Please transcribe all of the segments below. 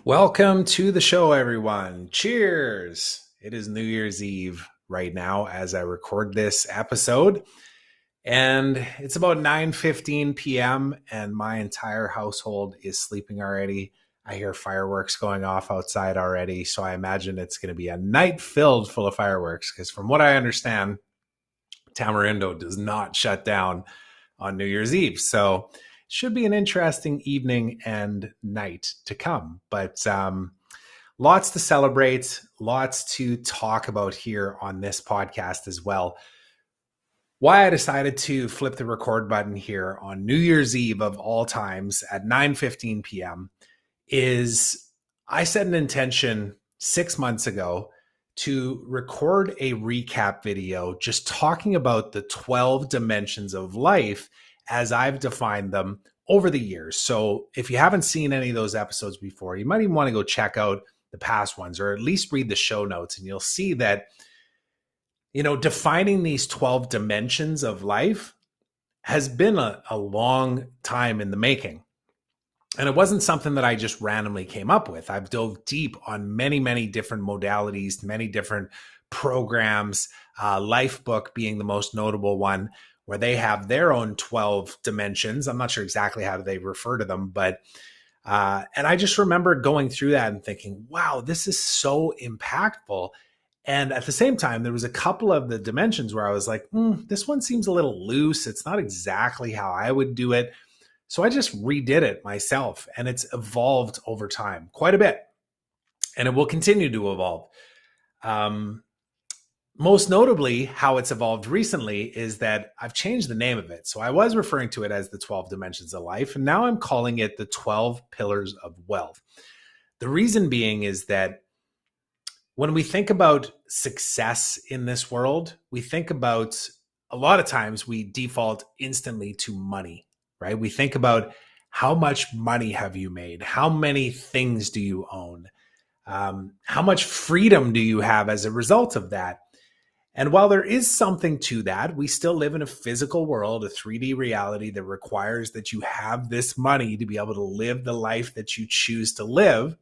Welcome to the show, everyone. Cheers. It is New Year's Eve right now as I record this episode, and it's about 9:15 p.m. and my entire household is sleeping already. I hear fireworks going off outside already, so I imagine it's going to be a night filled full of fireworks because from what I understand, Tamarindo does not shut down on New Year's Eve. So it should be an interesting evening and night to come. But lots to celebrate, lots to talk about here on this podcast as well. Why I decided to flip the record button here on New Year's Eve of all times at 9:15 p.m. is I set an intention 6 months ago to record a recap video just talking about the 12 dimensions of life as I've defined them over the years. So if you haven't seen any of those episodes before, you might even want to go check out the past ones or at least read the show notes, and you'll see that, defining these 12 dimensions of life has been a long time in the making. And it wasn't something that I just randomly came up with. I've dove deep on many, many different modalities, many different programs, Lifebook being the most notable one, where they have their own 12 dimensions. I'm not sure exactly how they refer to them, but and I just remember going through that and thinking, wow, this is so impactful. And at the same time, there was a couple of the dimensions where I was like, this one seems a little loose. It's not exactly how I would do it. So I just redid it myself, and it's evolved over time quite a bit, and it will continue to evolve. Most notably, how it's evolved recently is that I've changed the name of it. So I was referring to it as the 12 dimensions of life, and now I'm calling it the 12 pillars of wealth. The reason being is that when we think about success in this world, we think about, a lot of times we default instantly to money. Right? We think about how much money have you made? How many things do you own? How much freedom do you have as a result of that? And while there is something to that, we still live in a physical world, a 3D reality that requires that you have this money to be able to live the life that you choose to live.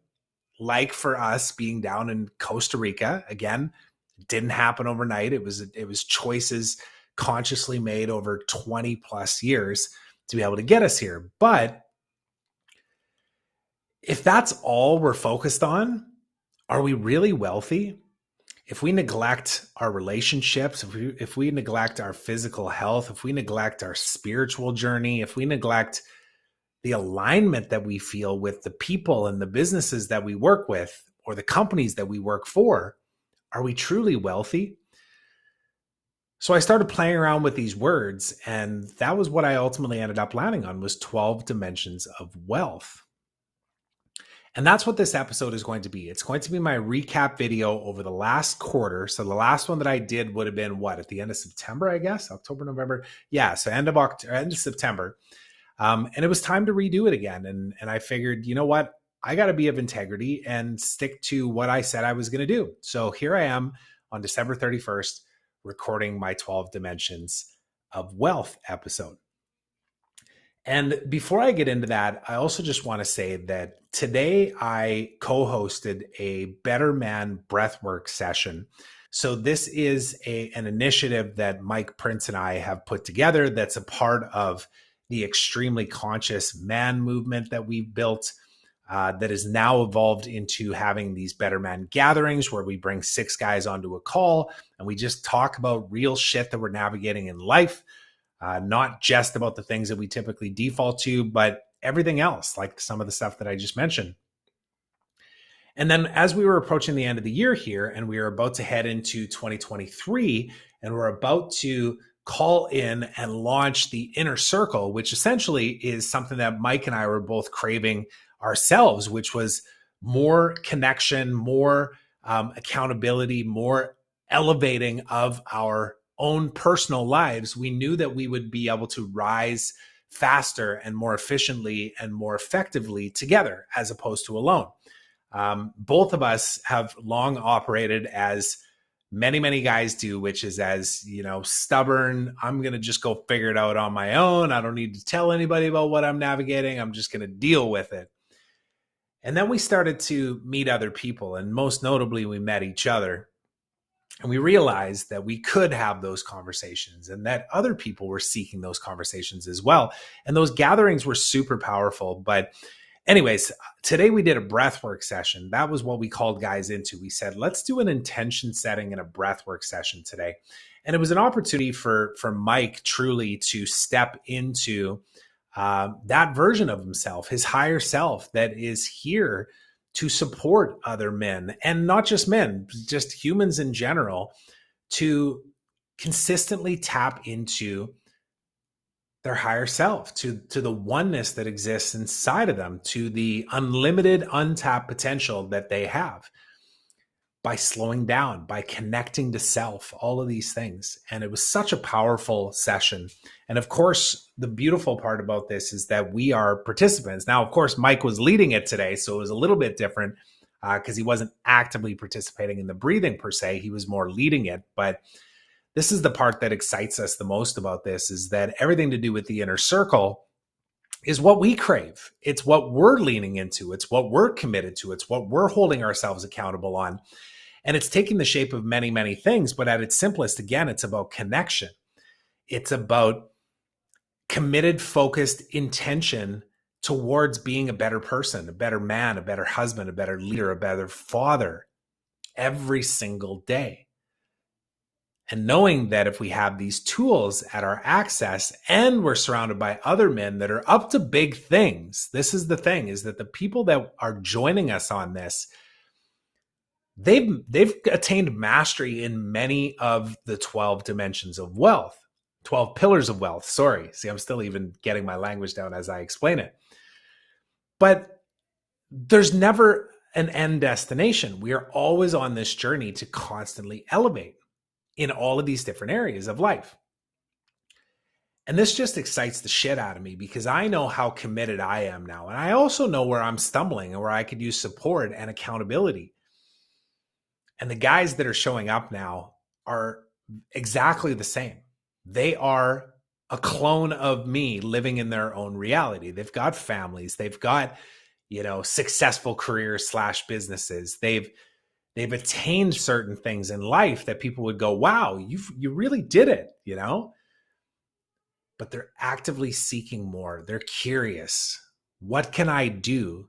Like for us being down in Costa Rica, again, it didn't happen overnight. It was choices consciously made over 20 plus years to be able to get us here. But if that's all we're focused on, are we really wealthy? If we neglect our relationships, if we neglect our physical health, if we neglect our spiritual journey, if we neglect the alignment that we feel with the people and the businesses that we work with or the companies that we work for, are we truly wealthy? So I started playing around with these words, and that was what I ultimately ended up landing on, was 12 dimensions of wealth. And that's what this episode is going to be. It's going to be my recap video over the last quarter. So the last one that I did would have been at the end of September, I guess, October, November. Yeah, so end of September. And it was time to redo it again. And I figured, you know what? I got to be of integrity and stick to what I said I was going to do. So here I am on December 31st, recording my 12 dimensions of wealth episode. And before I get into that, I also just want to say that today I co-hosted a Better Man breathwork session. So this is an initiative that Mike Prince and I have put together that's a part of the extremely conscious man movement that we've built, that is now evolved into having these Better Man gatherings where we bring 6 guys onto a call and we just talk about real shit that we're navigating in life, not just about the things that we typically default to, but everything else, like some of the stuff that I just mentioned. And then as we were approaching the end of the year here and we were about to head into 2023 and we're about to call in and launch the Inner Circle, which essentially is something that Mike and I were both craving ourselves, which was more connection, more accountability, more elevating of our own personal lives. We knew that we would be able to rise faster and more efficiently and more effectively together as opposed to alone. Both of us have long operated as many guys do, which is as, stubborn. I'm going to just go figure it out on my own. I don't need to tell anybody about what I'm navigating. I'm just going to deal with it. And then we started to meet other people, and most notably, we met each other. And we realized that we could have those conversations and that other people were seeking those conversations as well. And those gatherings were super powerful. But anyways, today we did a breathwork session. That was what we called guys into. We said, let's do an intention setting and a breathwork session today. And it was an opportunity for Mike truly to step into that version of himself, his higher self that is here to support other men, and not just men, just humans in general, to consistently tap into their higher self, to the oneness that exists inside of them, to the unlimited, untapped potential that they have by slowing down, by connecting to self, all of these things. And it was such a powerful session. And of course, the beautiful part about this is that we are participants. Now, of course, Mike was leading it today, so it was a little bit different because he wasn't actively participating in the breathing per se. He was more leading it. But this is the part that excites us the most about this, is that everything to do with the inner circle is what we crave. It's what we're leaning into. It's what we're committed to. It's what we're holding ourselves accountable on. And it's taking the shape of many, many things. But at its simplest, again, it's about connection. It's about committed, focused intention towards being a better person, a better man, a better husband, a better leader, a better father every single day. And knowing that if we have these tools at our access and we're surrounded by other men that are up to big things, this is the thing, is that the people that are joining us on this, they've attained mastery in many of the 12 dimensions of wealth, 12 pillars of wealth. Sorry. See, I'm still even getting my language down as I explain it. But there's never an end destination. We are always on this journey to constantly elevate in all of these different areas of life. And this just excites the shit out of me because I know how committed I am now. And I also know where I'm stumbling and where I could use support and accountability. And the guys that are showing up now are exactly the same. They are a clone of me living in their own reality. They've got families. They've got, successful careers / businesses. They've attained certain things in life that people would go, wow, you really did it, But they're actively seeking more. They're curious. What can I do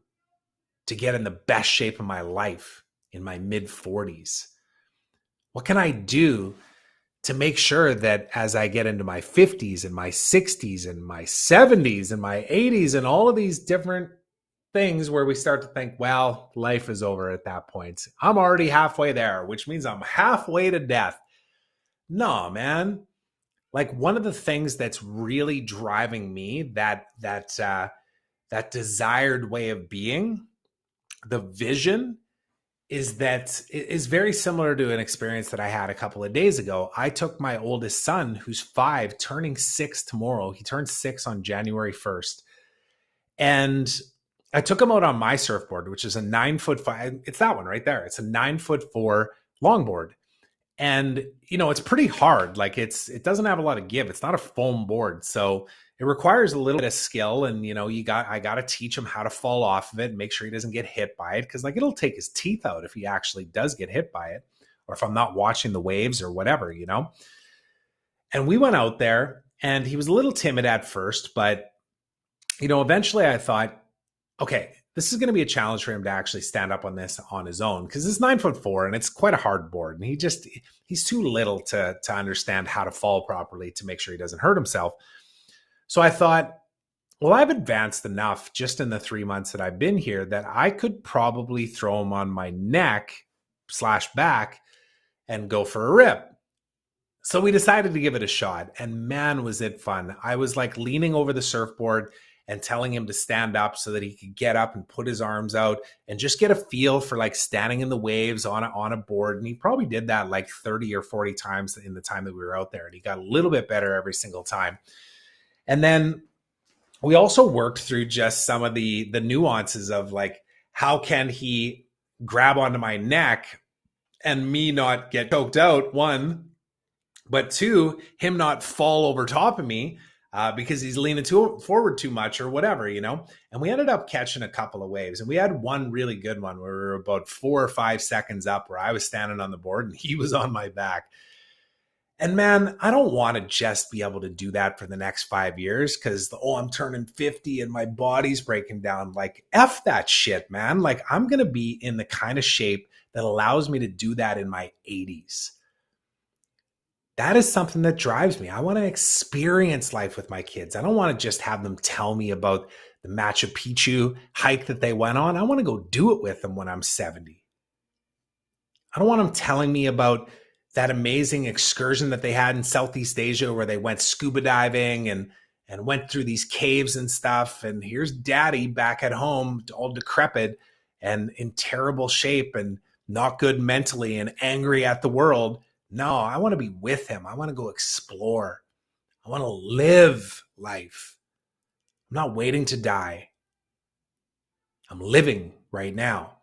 to get in the best shape of my life in my mid-40s? What can I do to make sure that as I get into my 50s and my 60s and my 70s and my 80s and all of these different things where we start to think, well, life is over at that point. I'm already halfway there, which means I'm halfway to death. No, man. Like, one of the things that's really driving me, that desired way of being, the vision, is very similar to an experience that I had a couple of days ago. I took my oldest son, who's 5, turning 6 tomorrow. He turns 6 on January 1st. And I took him out on my surfboard, which is a 9'5". It's that one right there. It's a 9'4" longboard. And, it's pretty hard. Like, it doesn't have a lot of give. It's not a foam board. So it requires a little bit of skill. And, I got to teach him how to fall off of it and make sure he doesn't get hit by it. Cause it'll take his teeth out if he actually does get hit by it, or if I'm not watching the waves or whatever, And we went out there and he was a little timid at first, but, eventually I thought, okay, this is going to be a challenge for him to actually stand up on this on his own, because it's 9'4" and it's quite a hard board. And he's too little to understand how to fall properly to make sure he doesn't hurt himself. So I thought, well, I've advanced enough just in the 3 months that I've been here that I could probably throw him on my neck / back and go for a rip. So we decided to give it a shot, and man, was it fun. I was like leaning over the surfboard and telling him to stand up so that he could get up and put his arms out and just get a feel for like standing in the waves on a board. And he probably did that like 30 or 40 times in the time that we were out there. And he got a little bit better every single time. And then we also worked through just some of the nuances of like, how can he grab onto my neck and me not get choked out, 1, but 2, him not fall over top of me. because he's leaning forward too much or whatever, And we ended up catching a couple of waves. And we had one really good one where we were about 4 or 5 seconds up where I was standing on the board and he was on my back. And man, I don't want to just be able to do that for the next 5 years because, I'm turning 50 and my body's breaking down. Like, F that shit, man. Like, I'm going to be in the kind of shape that allows me to do that in my 80s. That is something that drives me. I want to experience life with my kids. I don't want to just have them tell me about the Machu Picchu hike that they went on. I want to go do it with them when I'm 70. I don't want them telling me about that amazing excursion that they had in Southeast Asia where they went scuba diving and went through these caves and stuff. And here's daddy back at home, all decrepit and in terrible shape and not good mentally and angry at the world. No, I want to be with him. I want to go explore. I want to live life. I'm not waiting to die. I'm living right now.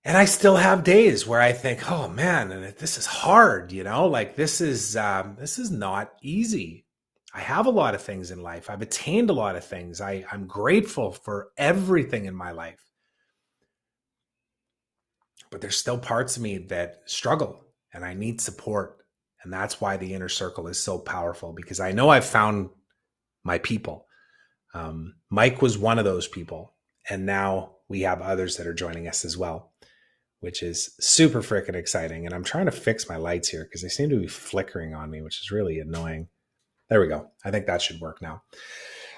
And I still have days where I think, oh man, and this is hard, like this is not easy. I have a lot of things in life. I've attained a lot of things. I'm grateful for everything in my life. But there's still parts of me that struggle and I need support. And that's why the inner circle is so powerful, because I know I've found my people. Mike was one of those people. And now we have others that are joining us as well, which is super freaking exciting. And I'm trying to fix my lights here because they seem to be flickering on me, which is really annoying. There we go. I think that should work now.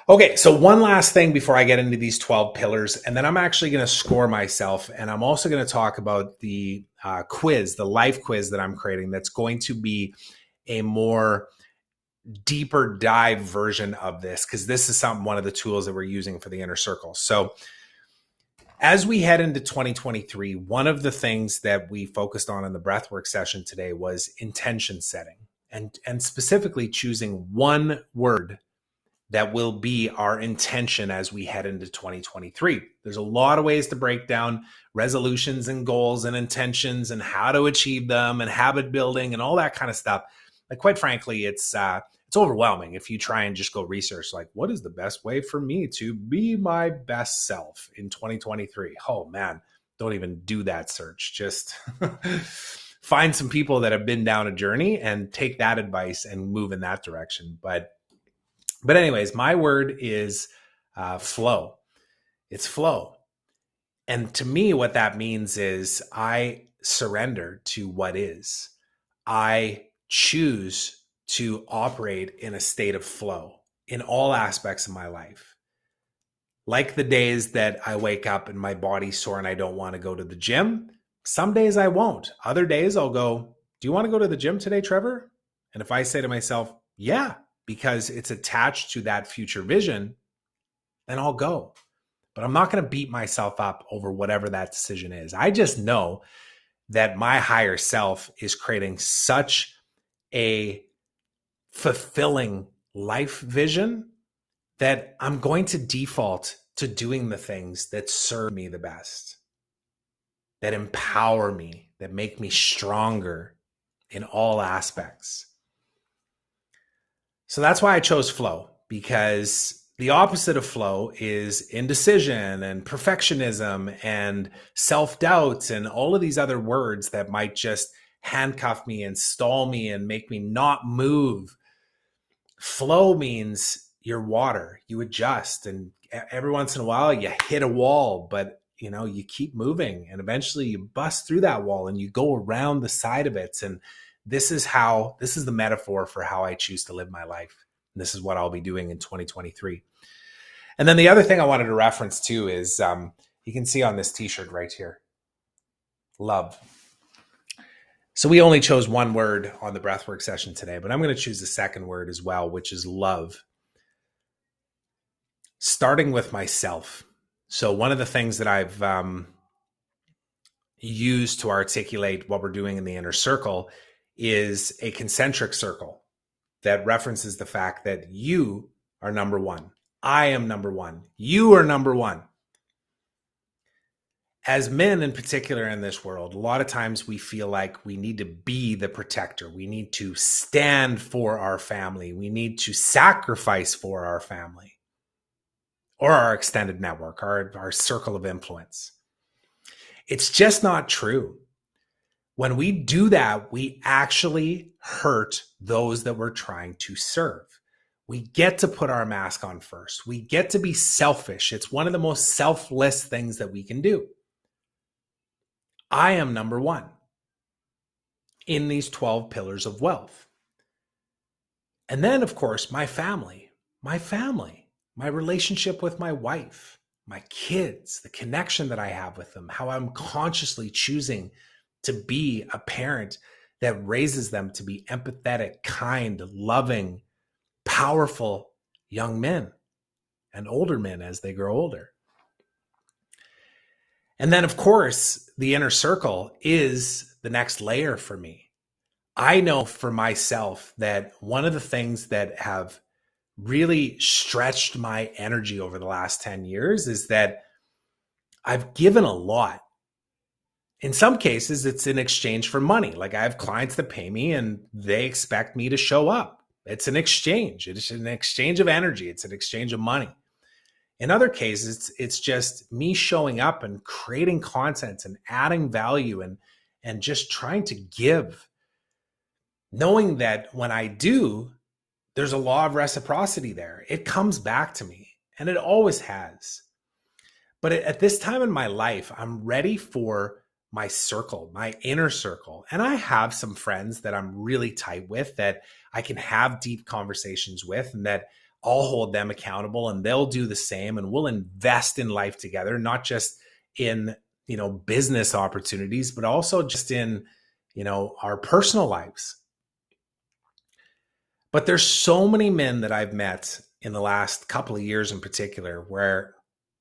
Okay, so one last thing before I get into these 12 pillars, and then I'm actually going to score myself, and I'm also going to talk about the quiz, the life quiz that I'm creating that's going to be a more deeper dive version of this, because this is one of the tools that we're using for the inner circle. So as we head into 2023, one of the things that we focused on in the breathwork session today was intention setting, and specifically choosing one word that will be our intention as we head into 2023. There's a lot of ways to break down resolutions and goals and intentions and how to achieve them and habit building and all that kind of stuff. Like, quite frankly, it's overwhelming if you try and just go research, like, what is the best way for me to be my best self in 2023? Oh man, don't even do that search. Just find some people that have been down a journey and take that advice and move in that direction. But anyways, my word is flow. It's flow. And to me, what that means is I surrender to what is. I choose to operate in a state of flow in all aspects of my life. Like the days that I wake up and my body's sore and I don't want to go to the gym, some days I won't. Other days I'll go, do you want to go to the gym today, Trevor? And if I say to myself, yeah, because it's attached to that future vision, then I'll go. But I'm not going to beat myself up over whatever that decision is. I just know that my higher self is creating such a fulfilling life vision that I'm going to default to doing the things that serve me the best, that empower me, that make me stronger in all aspects. So that's why I chose flow, because the opposite of flow is indecision and perfectionism and self-doubt and all of these other words that might just handcuff me and stall me and make me not move. Flow means you're water, you adjust, and every once in a while you hit a wall, but you keep moving and eventually you bust through that wall and you go around the side of it. And this is the metaphor for how I choose to live my life. And this is what I'll be doing in 2023. And then the other thing I wanted to reference too is you can see on this t-shirt right here, love. So we only chose one word on the breathwork session today, but I'm going to choose the second word as well, which is love. Starting with myself. So one of the things that I've used to articulate what we're doing in the inner circle is a concentric circle that references the fact that you are number one. I am number one. You are number one. As men in particular in this world, a lot of times we feel like we need to be the protector. We need to stand for our family. We need to sacrifice for our family or our extended network, our circle of influence. It's just not true. When we do that, we actually hurt those that we're trying to serve. We get to put our mask on first. We get to be selfish. It's one of the most selfless things that we can do. I am number one in these 12 pillars of wealth. And then, of course, my family, my relationship with my wife, my kids, the connection that I have with them, how I'm consciously choosing to be a parent that raises them to be empathetic, kind, loving, powerful young men and older men as they grow older. And then, of course, the inner circle is the next layer for me. I know for myself that one of the things that have really stretched my energy over the last 10 years is that I've given a lot. In some cases, it's in exchange for money. Like I have clients that pay me and they expect me to show up. It's an exchange. It's an exchange of energy. It's an exchange of money. In other cases, it's just me showing up and creating content and adding value and just trying to give, knowing that when I do, there's a law of reciprocity there. It comes back to me, and it always has. But at this time in my life, I'm ready for my circle, my inner circle. And I have some friends that I'm really tight with that I can have deep conversations with and that I'll hold them accountable and they'll do the same, and we'll invest in life together, not just in, business opportunities, but also just in, our personal lives. But there's so many men that I've met in the last couple of years in particular where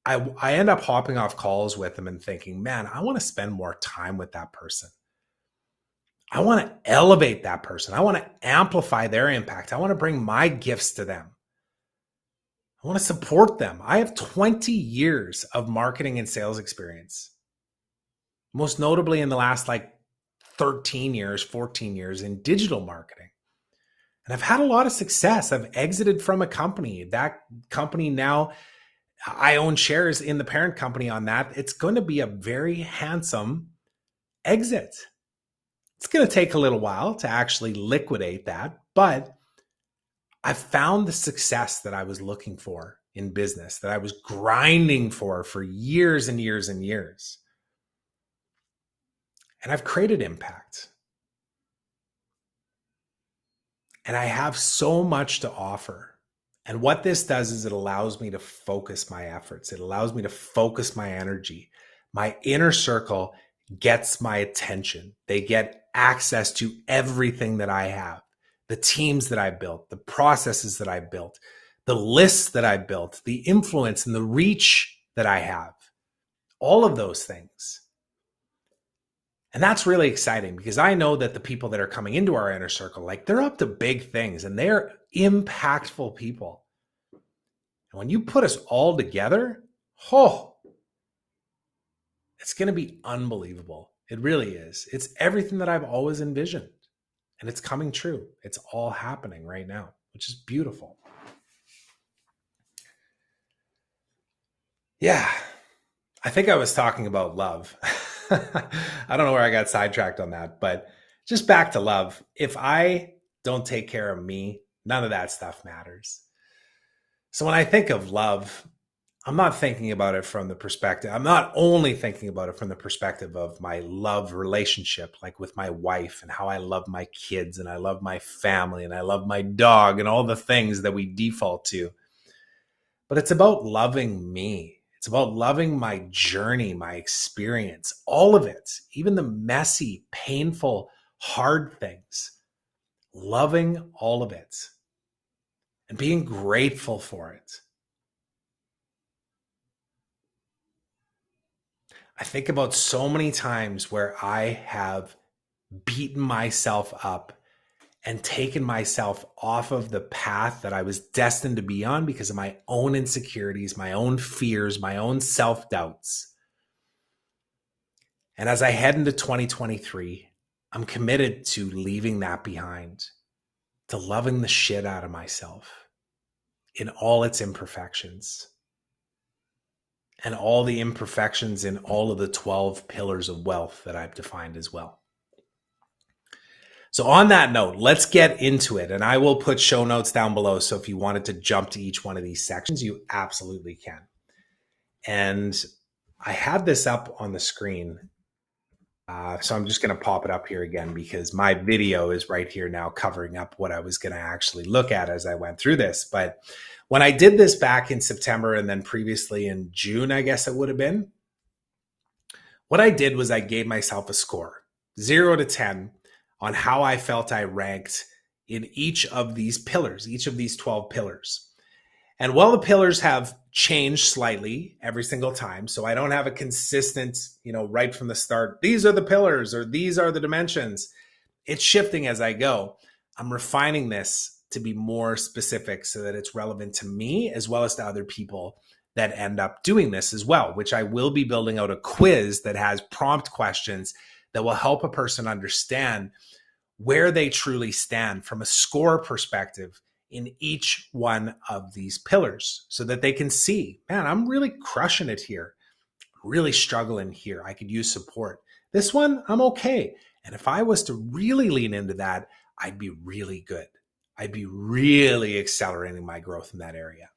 I end up hopping off calls with them and thinking, man, I want to spend more time with that person. I want to elevate that person. I want to amplify their impact. I want to bring my gifts to them. I want to support them. I have 20 years of marketing and sales experience, most notably in the last 13 years, 14 years in digital marketing. And I've had a lot of success. I've exited from a company. That company now, I own shares in the parent company on that. It's going to be a very handsome exit. It's going to take a little while to actually liquidate that, but I found the success that I was looking for in business, that I was grinding for years and years and years. And I've created impact. And I have so much to offer. And what this does is it allows me to focus my efforts. It allows me to focus my energy. My inner circle gets my attention. They get access to everything that I have. The teams that I built, the processes that I built, the lists that I built, the influence and the reach that I have, all of those things. And that's really exciting because I know that the people that are coming into our inner circle, they're up to big things and they're impactful people. And when you put us all together, it's going to be unbelievable. It really is. It's everything that I've always envisioned. And it's coming true. It's all happening right now, which is beautiful. Yeah, I think I was talking about love. I don't know where I got sidetracked on that, but just back to love. If I don't take care of me, none of that stuff matters. So when I think of love, I'm not thinking about it from the perspective. I'm not only thinking about it from the perspective of my love relationship, like with my wife and how I love my kids and I love my family and I love my dog and all the things that we default to. But it's about loving me. It's about loving my journey, my experience, all of it, even the messy, painful, hard things, loving all of it and being grateful for it. I think about so many times where I have beaten myself up and taken myself off of the path that I was destined to be on because of my own insecurities, my own fears, my own self-doubts. And as I head into 2023, I'm committed to leaving that behind, to loving the shit out of myself in all its imperfections and all the imperfections in all of the 12 pillars of wealth that I've defined as well. So on that note, let's get into it. And I will put show notes down below. So if you wanted to jump to each one of these sections, you absolutely can. And I had this up on the screen. So I'm just going to pop it up here again because my video is right here now covering up what I was going to actually look at as I went through this. But when I did this back in September and then previously in June, I guess it would have been, what I did was I gave myself a score, 0 to 10, on how I felt I ranked in each of these pillars, each of these 12 pillars. And while the pillars have changed slightly every single time, so I don't have a consistent, right from the start, these are the pillars or these are the dimensions. It's shifting as I go. I'm refining this to be more specific so that it's relevant to me as well as to other people that end up doing this as well, which I will be building out a quiz that has prompt questions that will help a person understand where they truly stand from a score perspective in each one of these pillars so that they can see, man, I'm really crushing it here, really struggling here. I could use support. This one, I'm okay. And if I was to really lean into that, I'd be really good. I'd be really accelerating my growth in that area.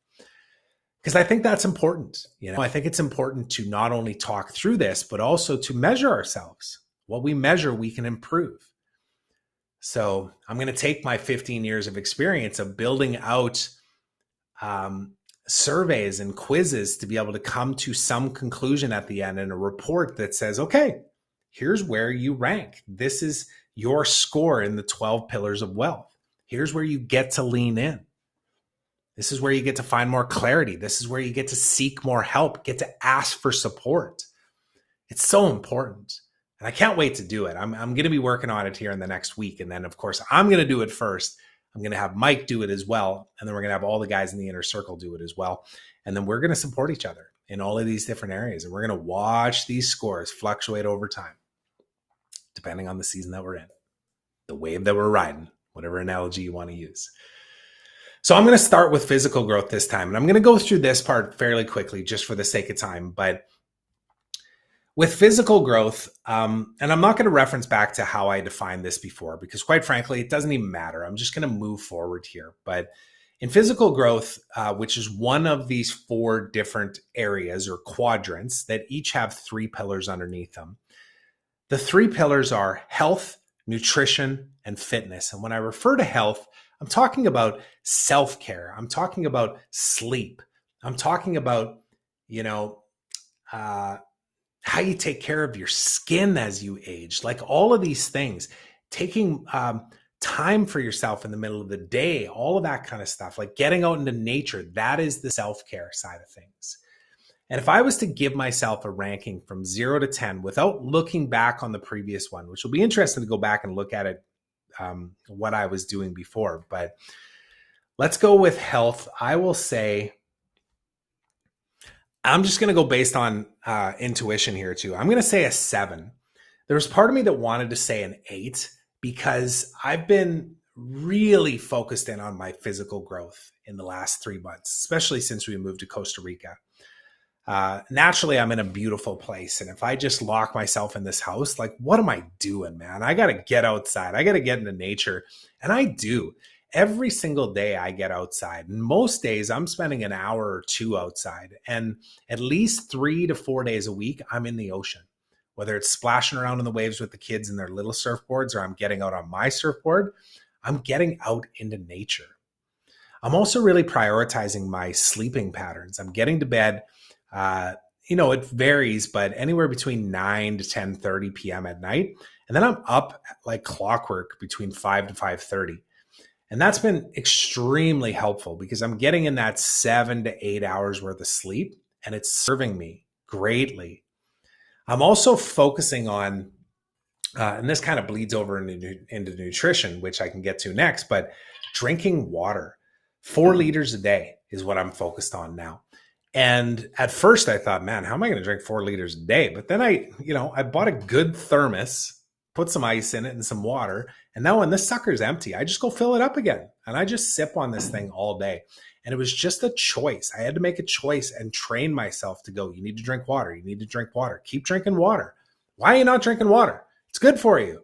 Because I think that's important. I think it's important to not only talk through this, but also to measure ourselves. What we measure, we can improve. So I'm going to take my 15 years of experience of building out surveys and quizzes to be able to come to some conclusion at the end and a report that says, okay, here's where you rank. This is your score in the 12 pillars of wealth. Here's where you get to lean in. This is where you get to find more clarity. This is where you get to seek more help, get to ask for support. It's so important. And I can't wait to do it. I'm going to be working on it here in the next week. And then, of course, I'm going to do it first. I'm going to have Mike do it as well. And then we're going to have all the guys in the inner circle do it as well. And then we're going to support each other in all of these different areas. And we're going to watch these scores fluctuate over time, depending on the season that we're in, the wave that we're riding, whatever analogy you want to use. So I'm going to start with physical growth this time. And I'm going to go through this part fairly quickly just for the sake of time. But with physical growth, and I'm not going to reference back to how I defined this before, because quite frankly, it doesn't even matter. I'm just going to move forward here. But in physical growth, which is one of these 4 different areas or quadrants that each have 3 pillars underneath them, the 3 pillars are health, nutrition, and fitness. And when I refer to health, I'm talking about self-care. I'm talking about sleep. I'm talking about, how you take care of your skin as you age, like all of these things, taking time for yourself in the middle of the day, all of that kind of stuff, like getting out into nature. That is the self-care side of things. And if I was to give myself a ranking from 0 to 10 without looking back on the previous one, which will be interesting to go back and look at it, what I was doing before, but let's go with health. I will say, I'm just going to go based on intuition here too. I'm going to say a 7. There was part of me that wanted to say an 8 because I've been really focused in on my physical growth in the last 3 months, especially since we moved to Costa Rica. Naturally, I'm in a beautiful place. And if I just lock myself in this house, like, what am I doing, man? I got to get outside. I got to get into nature. And I do. Every single day I get outside. And most days I'm spending an hour or 2 outside. And at least 3 to 4 days a week, I'm in the ocean. Whether it's splashing around in the waves with the kids in their little surfboards or I'm getting out on my surfboard, I'm getting out into nature. I'm also really prioritizing my sleeping patterns. I'm getting to bed. It varies, but anywhere between 9 to 10:30 p.m. at night. And then I'm up like clockwork between 5 to 5:30. And that's been extremely helpful because I'm getting in that 7 to 8 hours worth of sleep and it's serving me greatly. I'm also focusing on, and this kind of bleeds over into nutrition, which I can get to next, but drinking water. 4 liters a day is what I'm focused on now. And at first I thought, man, how am I going to drink 4 liters a day? But then I bought a good thermos, put some ice in it and some water. And now when this sucker's empty, I just go fill it up again. And I just sip on this thing all day. And it was just a choice. I had to make a choice and train myself to go, you need to drink water. You need to drink water. Keep drinking water. Why are you not drinking water? It's good for you.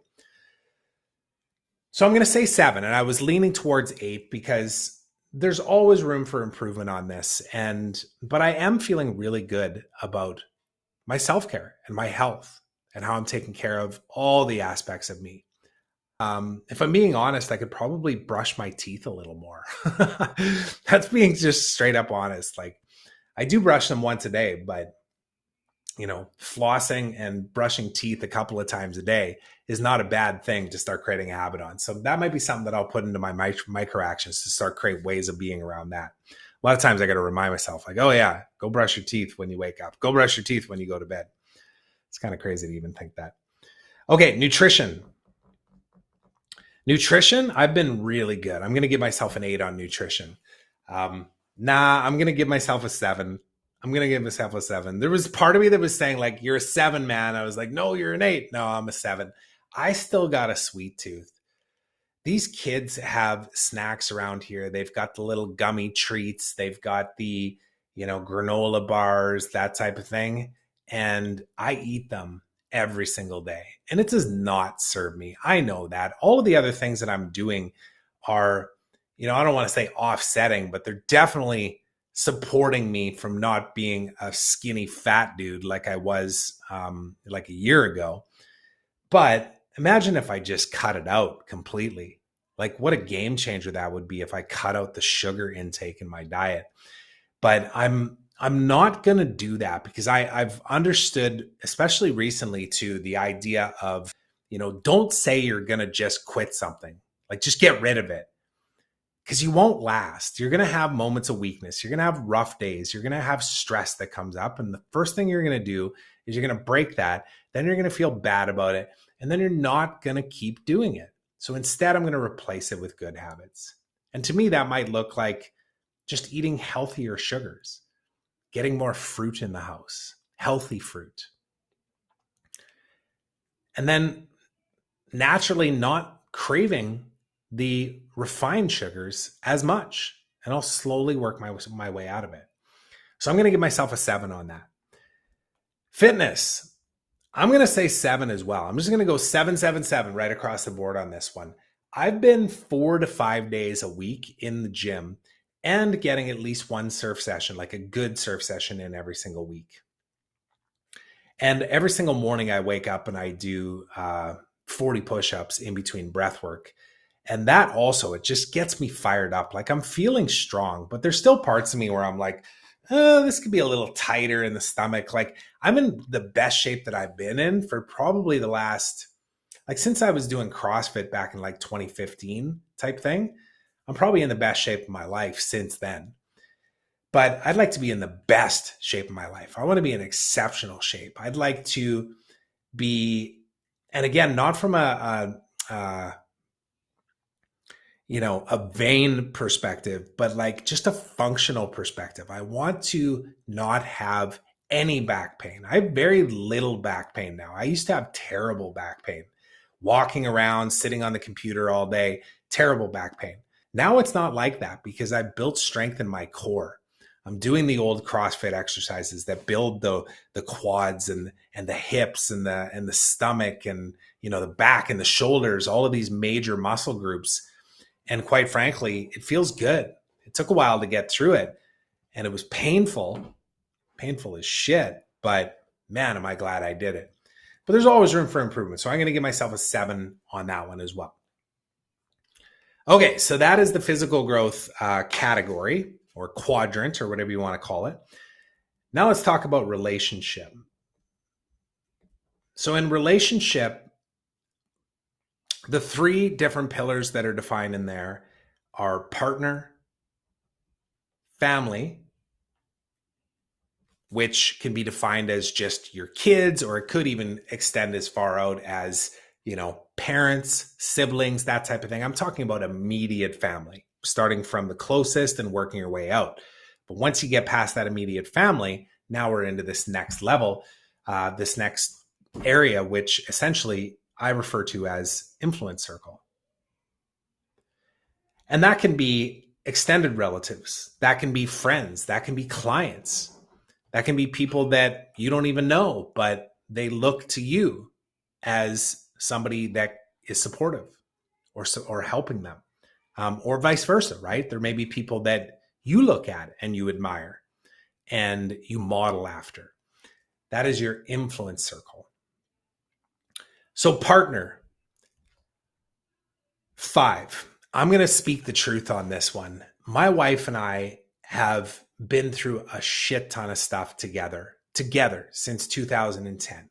So I'm going to say 7. And I was leaning towards 8 because there's always room for improvement on this. But I am feeling really good about my self-care and my health and how I'm taking care of all the aspects of me. If I'm being honest, I could probably brush my teeth a little more. That's being just straight up honest. Like, I do brush them once a day, but flossing and brushing teeth a couple of times a day is not a bad thing to start creating a habit on. So that might be something that I'll put into my micro actions to start create ways of being around that. A lot of times I got to remind myself, like, oh yeah, go brush your teeth when you wake up. Go brush your teeth when you go to bed. It's kind of crazy to even think that. Okay, nutrition. Nutrition, I've been really good. I'm going to give myself an 8 on nutrition. I'm going to give myself a 7. I'm going to give myself a 7. There was part of me that was saying, like, you're a 7, man. I was like, no, you're an 8. No, I'm a 7. I still got a sweet tooth. These kids have snacks around here. They've got the little gummy treats. They've got the, granola bars, that type of thing. And I eat them every single day. And it does not serve me. I know that. All of the other things that I'm doing are, I don't want to say offsetting, but they're definitely supporting me from not being a skinny fat dude like I was like a year ago. But imagine if I just cut it out completely. Like, what a game changer that would be if I cut out the sugar intake in my diet. But I'm not going to do that because I've understood, especially recently, too, the idea of, don't say you're going to just quit something. Like, just get rid of it. Because you won't last. You're going to have moments of weakness. You're going to have rough days. You're going to have stress that comes up. And the first thing you're going to do is you're going to break that. Then you're going to feel bad about it. And then you're not going to keep doing it. So instead, I'm going to replace it with good habits. And to me, that might look like just eating healthier sugars, getting more fruit in the house, healthy fruit. And then naturally not craving the refined sugars as much, and I'll slowly work my way out of it. So I'm going to give myself a 7 on that. Fitness, I'm going to say 7 as well. I'm just going to go 7, 7, 7 right across the board on this one. I've been 4 to 5 days a week in the gym and getting at least one surf session, like a good surf session in every single week. And every single morning I wake up and I do 40 push-ups in between breath work. And that also, it just gets me fired up. Like, I'm feeling strong, but there's still parts of me where I'm like, this could be a little tighter in the stomach. Like, I'm in the best shape that I've been in for probably the last, like, since I was doing CrossFit back in like 2015 type thing. I'm probably in the best shape of my life since then. But I'd like to be in the best shape of my life. I want to be in exceptional shape. I'd like to be, and again, not from a vain perspective, but like just a functional perspective. I want to not have any back pain. I have very little back pain now. I used to have terrible back pain, walking around, sitting on the computer all day, terrible back pain. Now it's not like that because I've built strength in my core. I'm doing the old CrossFit exercises that build the quads and the hips and the stomach and, the back and the shoulders, all of these major muscle groups. And quite frankly, it feels good. It took a while to get through it and it was painful as shit, but man, am I glad I did it. But there's always room for improvement. So I'm going to give myself a 7 on that one as well. Okay, so that is the physical growth category or quadrant or whatever you want to call it. Now let's talk about relationship. So in relationship, the 3 different pillars that are defined in there are partner, family, which can be defined as just your kids, or it could even extend as far out as, parents, siblings, that type of thing. I'm talking about immediate family, starting from the closest and working your way out. But once you get past that immediate family, now we're into this next level, this next area, which essentially I refer to as influence circle. And that can be extended relatives, that can be friends, that can be clients, that can be people that you don't even know, but they look to you as somebody that is supportive or helping them, or vice versa, right? There may be people that you look at and you admire and you model after. That is your influence circle. So partner 5, I'm going to speak the truth on this one. My wife and I have been through a shit ton of stuff together since 2010.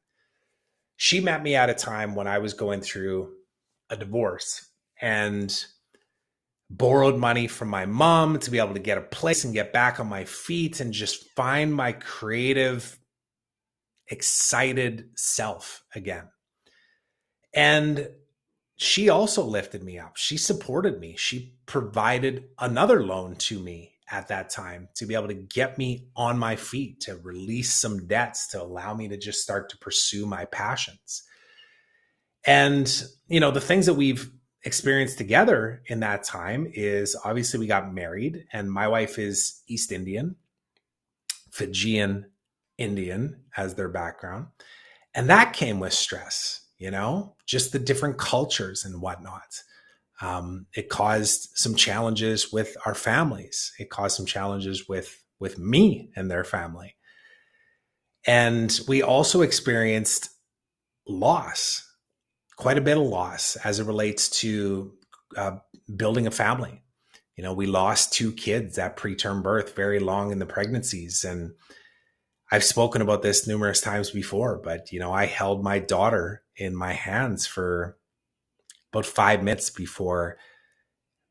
She met me at a time when I was going through a divorce and borrowed money from my mom to be able to get a place and get back on my feet and just find my creative, excited self again. And she also lifted me up. She supported me. She provided another loan to me at that time to be able to get me on my feet, to release some debts, to allow me to just start to pursue my passions. And, the things that we've experienced together in that time is obviously we got married, and my wife is East Indian, Fijian Indian as their background. And that came with stress, just the different cultures and whatnot. It caused some challenges with our families. It caused some challenges with me and their family. And we also experienced loss, quite a bit of loss as it relates to building a family. We lost 2 kids at preterm birth, very long in the pregnancies. And I've spoken about this numerous times before, but, I held my daughter in my hands for about 5 minutes before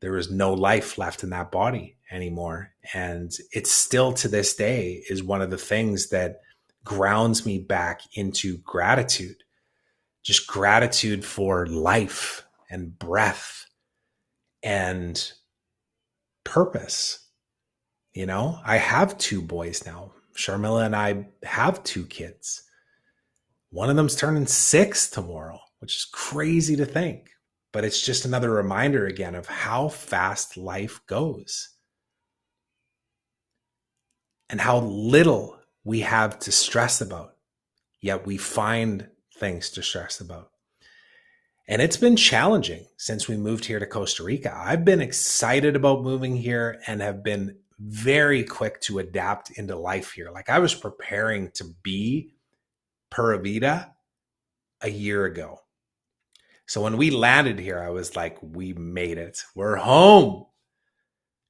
there was no life left in that body anymore. And it's still to this day is one of the things that grounds me back into gratitude, just gratitude for life and breath and purpose. I have 2 boys now. Sharmila and I have 2 kids. One of them's turning 6 tomorrow, which is crazy to think. But it's just another reminder again of how fast life goes and how little we have to stress about, yet we find things to stress about. And it's been challenging since we moved here to Costa Rica. I've been excited about moving here and have been very quick to adapt into life here. Like I was preparing to be Pura Vida a year ago. So when we landed here, I was like, we made it. We're home.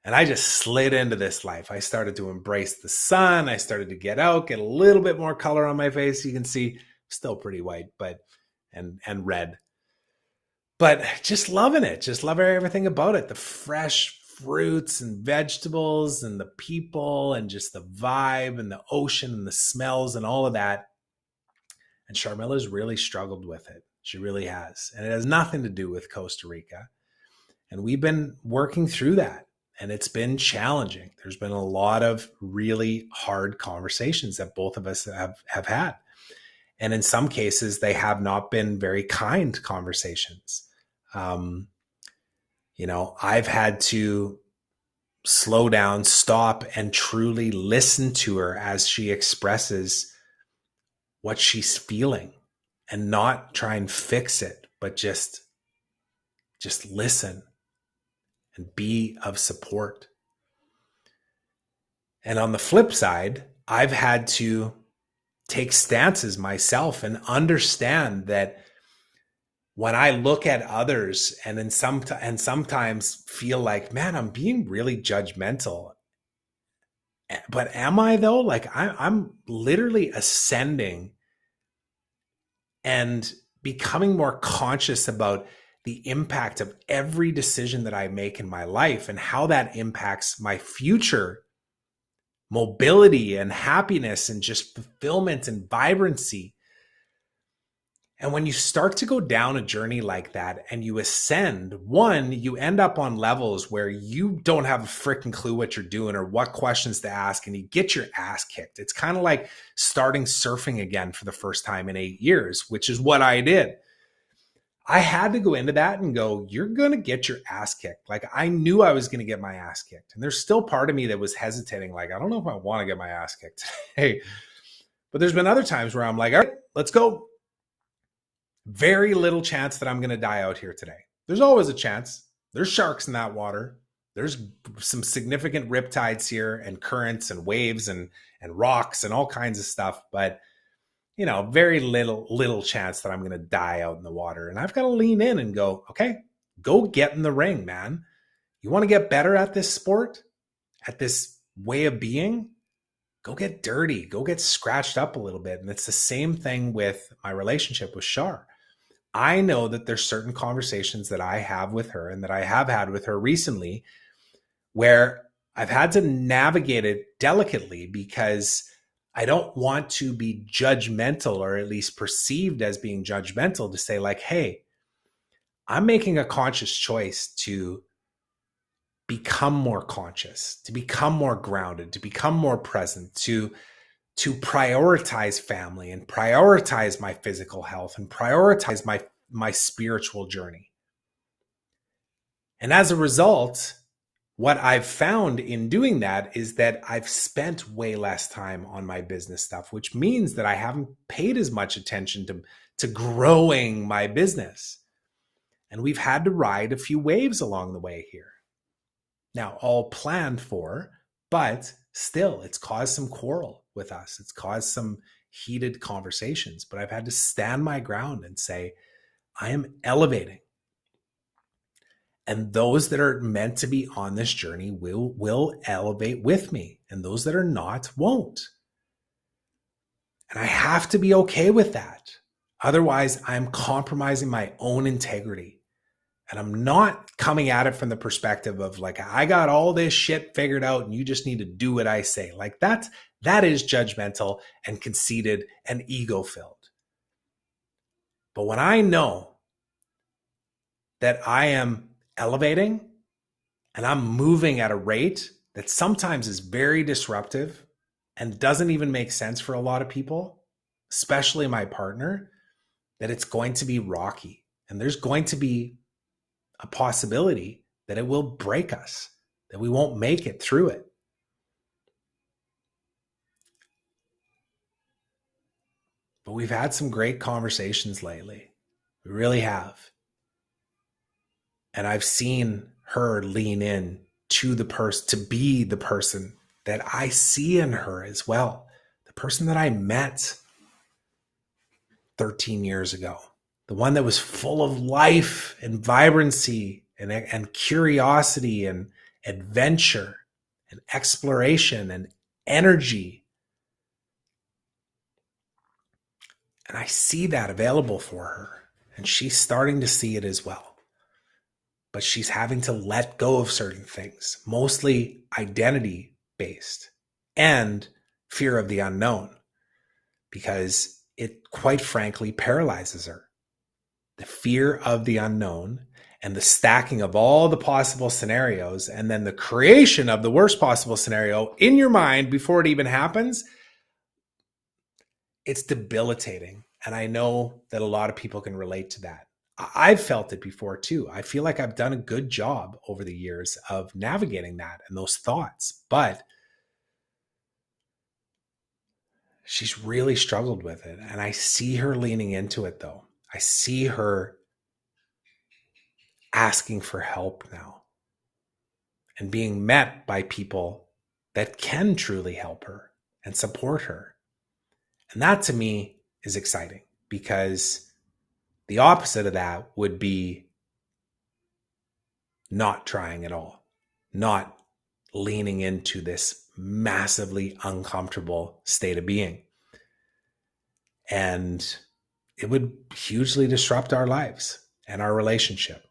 And I just slid into this life. I started to embrace the sun. I started to get out, get a little bit more color on my face. You can see still pretty white, but and red. But just loving it. Just loving everything about it. The fresh fruits and vegetables and the people and just the vibe and the ocean and the smells and all of that. And Sharmila's really struggled with it. She really has. And it has nothing to do with Costa Rica. And we've been working through that. And it's been challenging. There's been a lot of really hard conversations that both of us have had. And in some cases, they have not been very kind conversations. I've had to slow down, stop, and truly listen to her as she expresses what she's feeling and not try and fix it, but just listen and be of support. And on the flip side, I've had to take stances myself and understand that when I look at others and sometimes feel like, man, I'm being really judgmental. But am I though? Like I'm literally ascending and becoming more conscious about the impact of every decision that I make in my life and how that impacts my future mobility and happiness and just fulfillment and vibrancy. And when you start to go down a journey like that and you ascend, one, you end up on levels where you don't have a freaking clue what you're doing or what questions to ask, and you get your ass kicked. It's kind of like starting surfing again for the first time in 8 years, which is what I did. I had to go into that and go, you're going to get your ass kicked. Like, I knew I was going to get my ass kicked. And there's still part of me that was hesitating. Like, I don't know if I want to get my ass kicked today. But there's been other times where I'm like, all right, let's go. Very little chance that I'm going to die out here today. There's always a chance. There's sharks in that water. There's some significant riptides here and currents and waves and rocks and all kinds of stuff. But, you know, very little chance that I'm going to die out in the water. And I've got to lean in and go, okay, go get in the ring, man. You want to get better at this sport, at this way of being? Go get dirty. Go get scratched up a little bit. And it's the same thing with my relationship with Shar. I know that there's certain conversations that I have with her and that I have had with her recently where I've had to navigate it delicately because I don't want to be judgmental, or at least perceived as being judgmental, to say like, hey, I'm making a conscious choice to become more conscious, to become more grounded, to become more present, to prioritize family and prioritize my physical health and prioritize my spiritual journey. And as a result, what I've found in doing that is that I've spent way less time on my business stuff, which means that I haven't paid as much attention to growing my business. And we've had to ride a few waves along the way here. Now, all planned for, but still, it's caused some quarrel with us. It's caused some heated conversations, but I've had to stand my ground and say, I am elevating. And those that are meant to be on this journey will elevate with me. And those that are not won't. And I have to be okay with that. Otherwise, I'm compromising my own integrity. And I'm not coming at it from the perspective of like, I got all this shit figured out and you just need to do what I say. Like that is judgmental and conceited and ego-filled. But when I know that I am elevating and I'm moving at a rate that sometimes is very disruptive and doesn't even make sense for a lot of people, especially my partner, that it's going to be rocky and there's going to be a possibility that it will break us, that we won't make it through it. But we've had some great conversations lately. We really have. And I've seen her lean in to be the person that I see in her as well. The person that I met 13 years ago. The one that was full of life and vibrancy and curiosity and adventure and exploration and energy. And I see that available for her. And she's starting to see it as well. But she's having to let go of certain things, mostly identity-based and fear of the unknown, because it quite frankly paralyzes her. The fear of the unknown and the stacking of all the possible scenarios and then the creation of the worst possible scenario in your mind before it even happens, it's debilitating. And I know that a lot of people can relate to that. I've felt it before too. I feel like I've done a good job over the years of navigating that and those thoughts, but she's really struggled with it. And I see her leaning into it though. I see her asking for help now and being met by people that can truly help her and support her. And that to me is exciting, because the opposite of that would be not trying at all, not leaning into this massively uncomfortable state of being. And it would hugely disrupt our lives and our relationship.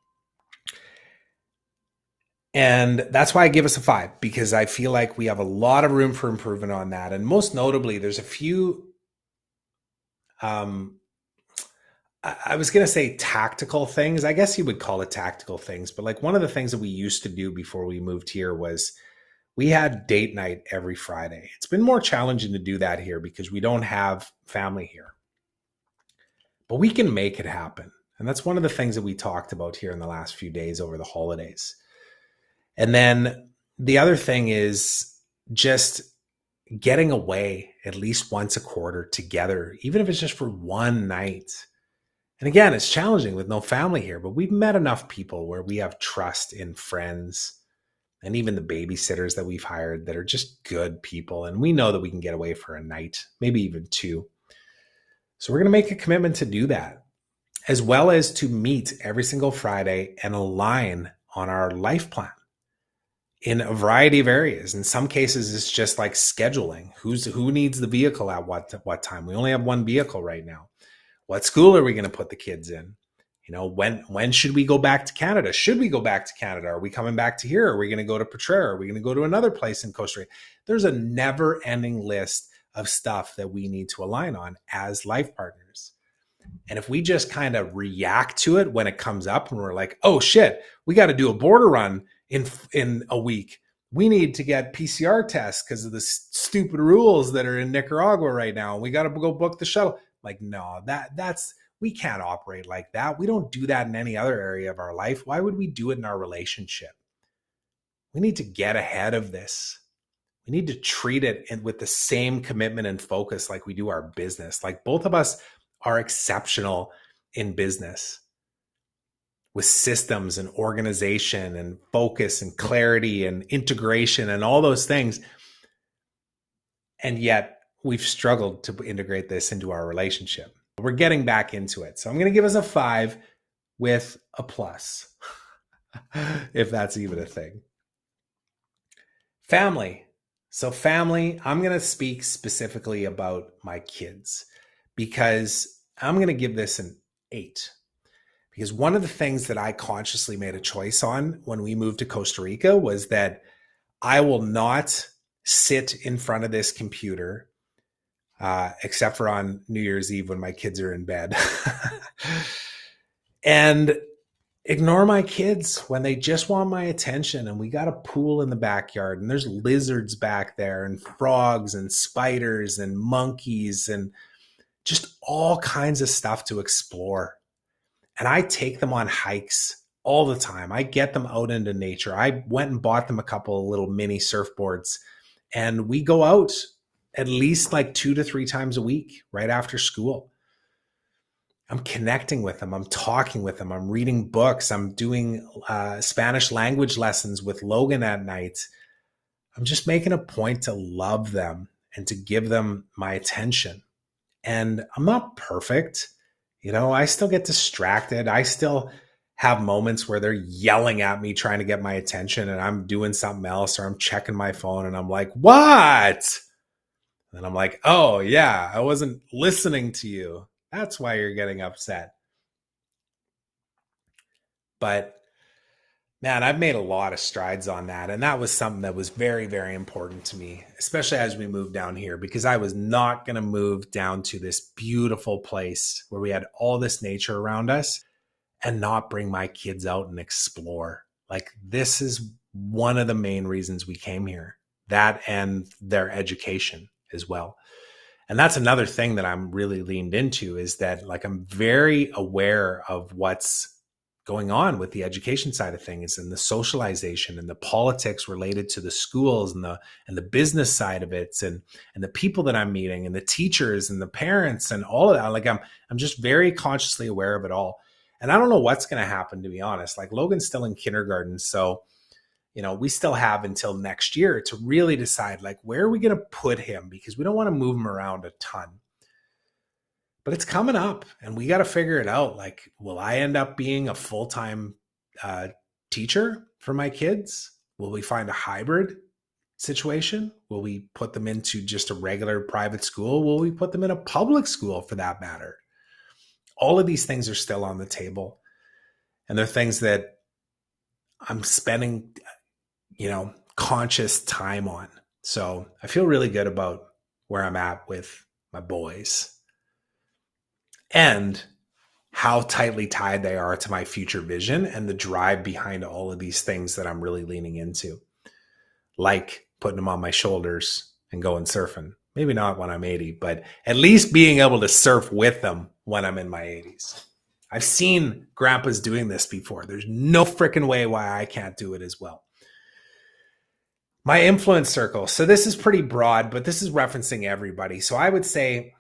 And that's why I give us a 5, because I feel like we have a lot of room for improvement on that. And most notably, there's a few I was going to say tactical things. I guess you would call it tactical things, but like one of the things that we used to do before we moved here was we had date night every Friday. It's been more challenging to do that here because we don't have family here, but we can make it happen. And that's one of the things that we talked about here in the last few days over the holidays. And then the other thing is just getting away at least once a quarter together, even if it's just for one night. And again, it's challenging with no family here, but we've met enough people where we have trust in friends and even the babysitters that we've hired that are just good people. And we know that we can get away for a night, maybe even two. So we're going to make a commitment to do that, as well as to meet every single Friday and align on our life plan in a variety of areas. In some cases, it's just like scheduling. Who needs the vehicle at what time? We only have one vehicle right now. What school are we going to put the kids in? You know, when should we go back to Canada? Should we go back to Canada? Are we coming back to here? Are we going to go to Potrero? Are we going to go to another place in Costa Rica? There's a never-ending list of stuff that we need to align on as life partners. And if we just kind of react to it when it comes up and we're like, oh shit, we got to do a border run in a week. We need to get PCR tests because of the stupid rules that are in Nicaragua right now. We got to go book the shuttle. Like, no, that's we can't operate like that. We don't do that in any other area of our life. Why would we do it in our relationship? We need to get ahead of this. We need to treat it with the same commitment and focus like we do our business. Like both of us are exceptional in business with systems and organization and focus and clarity and integration and all those things. And yet we've struggled to integrate this into our relationship. We're getting back into it. So I'm going to give us a 5 with a plus, if that's even a thing. Family. So family, I'm going to speak specifically about my kids because I'm going to give this an 8. Because one of the things that I consciously made a choice on when we moved to Costa Rica was that I will not sit in front of this computer except for on New Year's Eve when my kids are in bed and ignore my kids when they just want my attention. And we got a pool in the backyard and there's lizards back there and frogs and spiders and monkeys and just all kinds of stuff to explore. And I take them on hikes all the time. I get them out into nature. I went and bought them a couple of little mini surfboards and we go out at least like 2 to 3 times a week right after school. I'm connecting with them. I'm talking with them. I'm reading books. I'm doing Spanish language lessons with Logan at night. I'm just making a point to love them and to give them my attention. And I'm not perfect. You know, I still get distracted. I still have moments where they're yelling at me, trying to get my attention, and I'm doing something else or I'm checking my phone and I'm like, what? And I'm like, oh, yeah, I wasn't listening to you. That's why you're getting upset. But man, I've made a lot of strides on that. And that was something that was very, very important to me, especially as we moved down here, because I was not going to move down to this beautiful place where we had all this nature around us and not bring my kids out and explore. Like, this is one of the main reasons we came here, that and their education as well. And that's another thing that I'm really leaned into is that, like, I'm very aware of what's going on with the education side of things and the socialization and the politics related to the schools and the business side of it and the people that I'm meeting and the teachers and the parents and all of that. Like, I'm just very consciously aware of it all. And I don't know what's going to happen, to be honest. Like, Logan's still in kindergarten, so you know, we still have until next year to really decide, like, where are we going to put him? Because we don't want to move him around a ton. But it's coming up and we got to figure it out. Like, will I end up being a full-time teacher for my kids? Will we find a hybrid situation? Will we put them into just a regular private school? Will we put them in a public school for that matter? All of these things are still on the table. And they're things that I'm spending, conscious time on. So I feel really good about where I'm at with my boys. And how tightly tied they are to my future vision and the drive behind all of these things that I'm really leaning into, like putting them on my shoulders and going surfing. Maybe not when I'm 80, but at least being able to surf with them when I'm in my 80s. I've seen grandpas doing this before. There's no freaking way why I can't do it as well. My influence circle. So this is pretty broad, but this is referencing everybody. So I would say,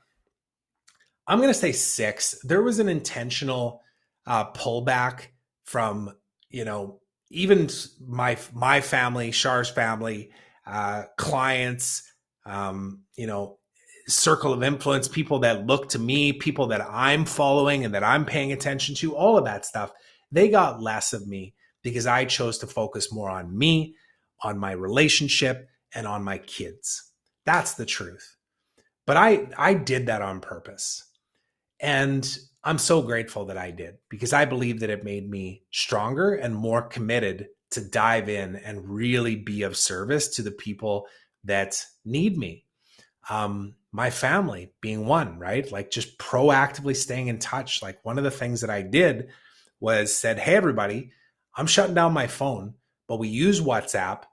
I'm going to say 6. There was an intentional pullback from, even my family, Shar's family, clients, circle of influence, people that look to me, people that I'm following and that I'm paying attention to, all of that stuff. They got less of me because I chose to focus more on me, on my relationship, and on my kids. That's the truth. But I did that on purpose. And I'm so grateful that I did, because I believe that it made me stronger and more committed to dive in and really be of service to the people that need me. My family being one, right? Like just proactively staying in touch. Like one of the things that I did was said, hey, everybody, I'm shutting down my phone, but we use WhatsApp.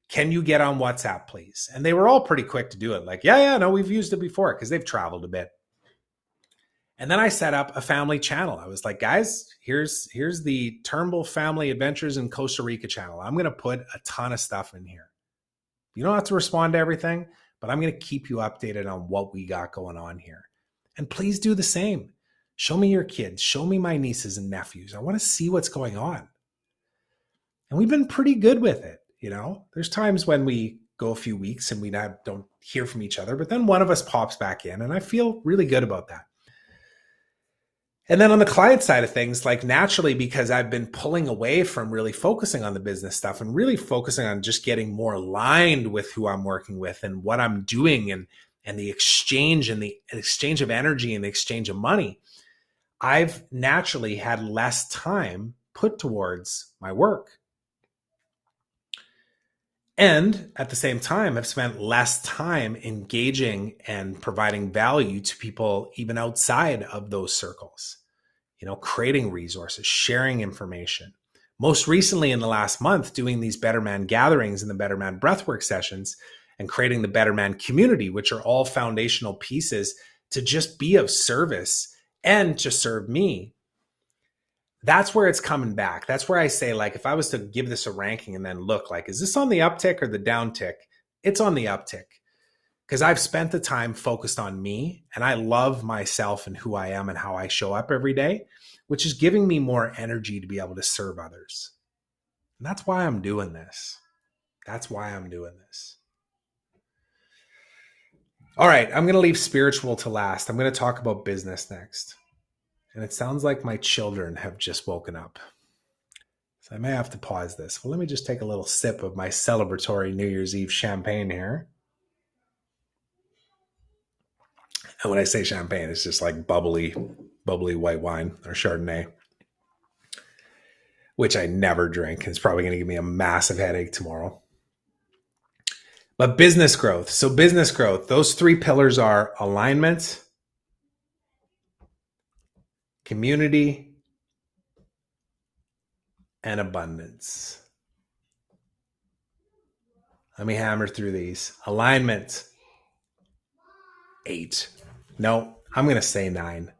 Can you get on WhatsApp, please? And they were all pretty quick to do it. Like, yeah, no, we've used it before, because they've traveled a bit. And then I set up a family channel. I was like, guys, here's the Turnbull Family Adventures in Costa Rica channel. I'm going to put a ton of stuff in here. You don't have to respond to everything, but I'm going to keep you updated on what we got going on here. And please do the same. Show me your kids. Show me my nieces and nephews. I want to see what's going on. And we've been pretty good with it. There's times when we go a few weeks and we don't hear from each other, but then one of us pops back in, and I feel really good about that. And then on the client side of things, like naturally, because I've been pulling away from really focusing on the business stuff and really focusing on just getting more aligned with who I'm working with and what I'm doing and the exchange of energy and the exchange of money, I've naturally had less time put towards my work. And at the same time, I've spent less time engaging and providing value to people even outside of those circles, creating resources, sharing information. Most recently in the last month, doing these Better Man gatherings and the Better Man breathwork sessions and creating the Better Man community, which are all foundational pieces to just be of service and to serve me. That's where it's coming back. That's where I say, like, if I was to give this a ranking and then look, like, is this on the uptick or the downtick? It's on the uptick, because I've spent the time focused on me, and I love myself and who I am and how I show up every day, which is giving me more energy to be able to serve others. And that's why I'm doing this. All right, I'm going to leave spiritual to last. I'm going to talk about business next. And it sounds like my children have just woken up. So I may have to pause this. Well, let me just take a little sip of my celebratory New Year's Eve champagne here. And when I say champagne, it's just like bubbly white wine or Chardonnay, which I never drink. It's probably going to give me a massive headache tomorrow. But business growth. So business growth, those 3 pillars are alignment, community, and abundance. Let me hammer through these. Alignment, 8. No, I'm going to say 9.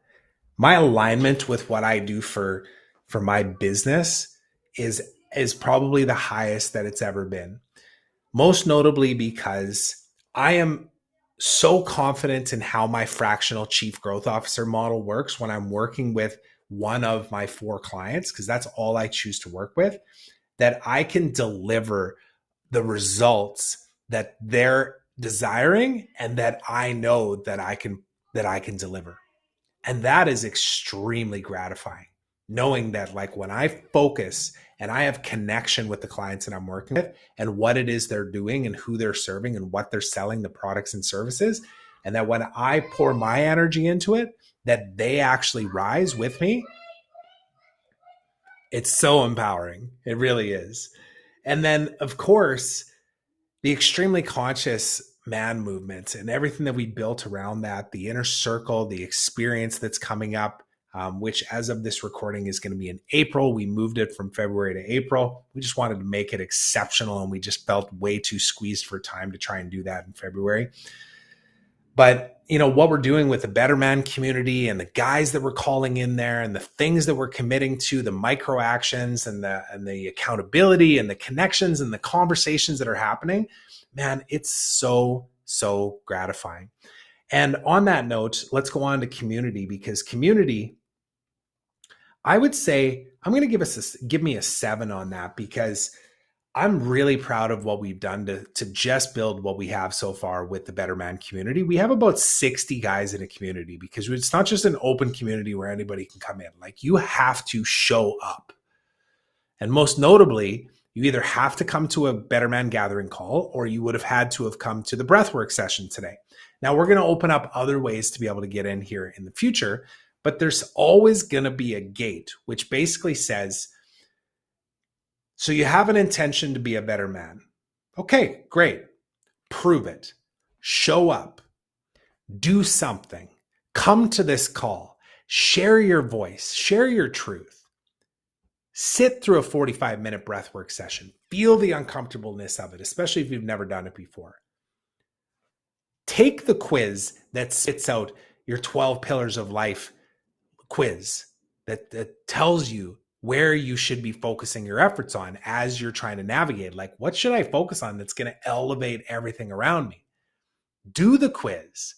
My alignment with what I do for my business is probably the highest that it's ever been. Most notably because I am so confident in how my fractional chief growth officer model works when I'm working with one of my 4 clients, because that's all I choose to work with, that I can deliver the results that they're desiring and that I know that I can deliver. And that is extremely gratifying, knowing that, like, when I focus and I have connection with the clients that I'm working with and what it is they're doing and who they're serving and what they're selling, the products and services, and that when I pour my energy into it, that they actually rise with me. It's so empowering. It really is. And then, of course, the extremely conscious man movement and everything that we built around that, the inner circle, the experience that's coming up which as of this recording is going to be in April. We moved it from February to April. We just wanted to make it exceptional, and we just felt way too squeezed for time to try and do that in February. But, what we're doing with the Better Man community and the guys that we're calling in there and the things that we're committing to, the micro actions and the accountability and the connections and the conversations that are happening, man, it's so, so gratifying. And on that note, let's go on to community, because community, I would say I'm going to give me a 7 on that, because I'm really proud of what we've done to just build what we have so far with the Better Man community. We have about 60 guys in a community, because it's not just an open community where anybody can come in. Like, you have to show up. And most notably, you either have to come to a Better Man gathering call, or you would have had to have come to the breathwork session today. Now, we're going to open up other ways to be able to get in here in the future, but there's always going to be a gate, which basically says, so you have an intention to be a better man. Okay, great. Prove it. Show up. Do something. Come to this call. Share your voice. Share your truth. Sit through a 45-minute breathwork session. Feel the uncomfortableness of it, especially if you've never done it before. Take the quiz that spits out your 12 pillars of life quiz that tells you where you should be focusing your efforts on as you're trying to navigate. Like, what should I focus on that's going to elevate everything around me? Do the quiz.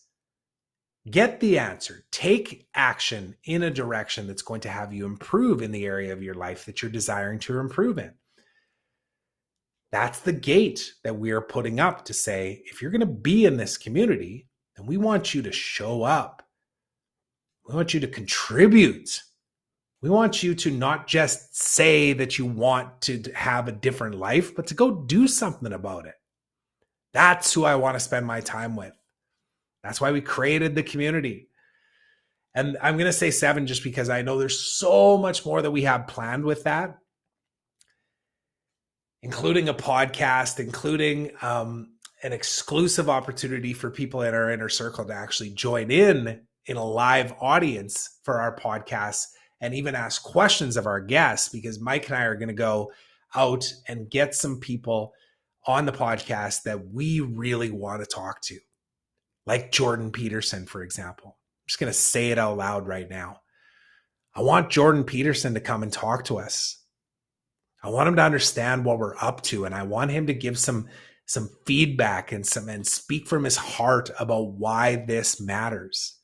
Get the answer. Take action in a direction that's going to have you improve in the area of your life that you're desiring to improve in. That's the gate that we are putting up to say, if you're going to be in this community, then we want you to show up. We want you to contribute. We want you to not just say that you want to have a different life, but to go do something about it. That's who I want to spend my time with. That's why we created the community. And I'm going to say 7 just because I know there's so much more that we have planned with that, including a podcast, including an exclusive opportunity for people in our inner circle to actually join in a live audience for our podcast and even ask questions of our guests, because Mike and I are going to go out and get some people on the podcast that we really want to talk to, like Jordan Peterson, for example. I'm just going to say it out loud right now. I want Jordan Peterson to come and talk to us. I want him to understand what we're up to, and I want him to give some feedback and speak from his heart about why this matters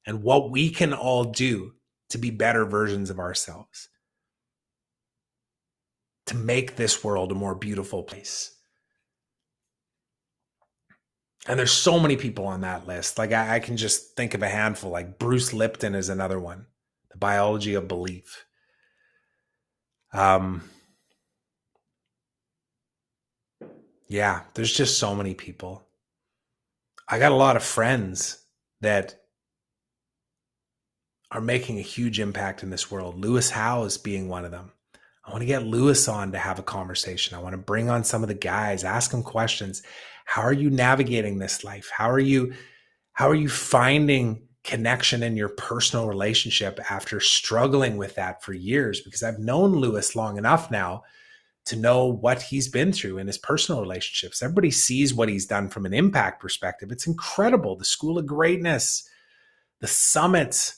and what we can all do to be better versions of ourselves, to make this world a more beautiful place. And there's so many people on that list. Like, I can just think of a handful. Like, Bruce Lipton is another one. The Biology of Belief. Yeah, there's just so many people. I got a lot of friends that are making a huge impact in this world. Lewis Howes being one of them. I want to get Lewis on to have a conversation. I want to bring on some of the guys, ask them questions. How are you navigating this life? How are you finding connection in your personal relationship after struggling with that for years? Because I've known Lewis long enough now to know what he's been through in his personal relationships. Everybody sees what he's done from an impact perspective. It's incredible. The School of Greatness, the summit,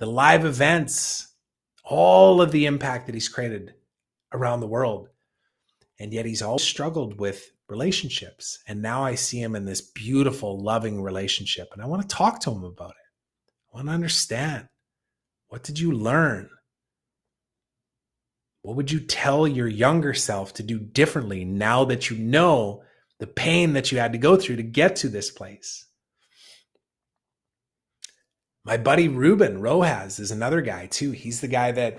the live events, all of the impact that he's created around the world. And yet he's always struggled with relationships. And now I see him in this beautiful, loving relationship. And I want to talk to him about it. I want to understand. What did you learn? What would you tell your younger self to do differently now that you know the pain that you had to go through to get to this place? My buddy Ruben Rojas is another guy too. He's the guy that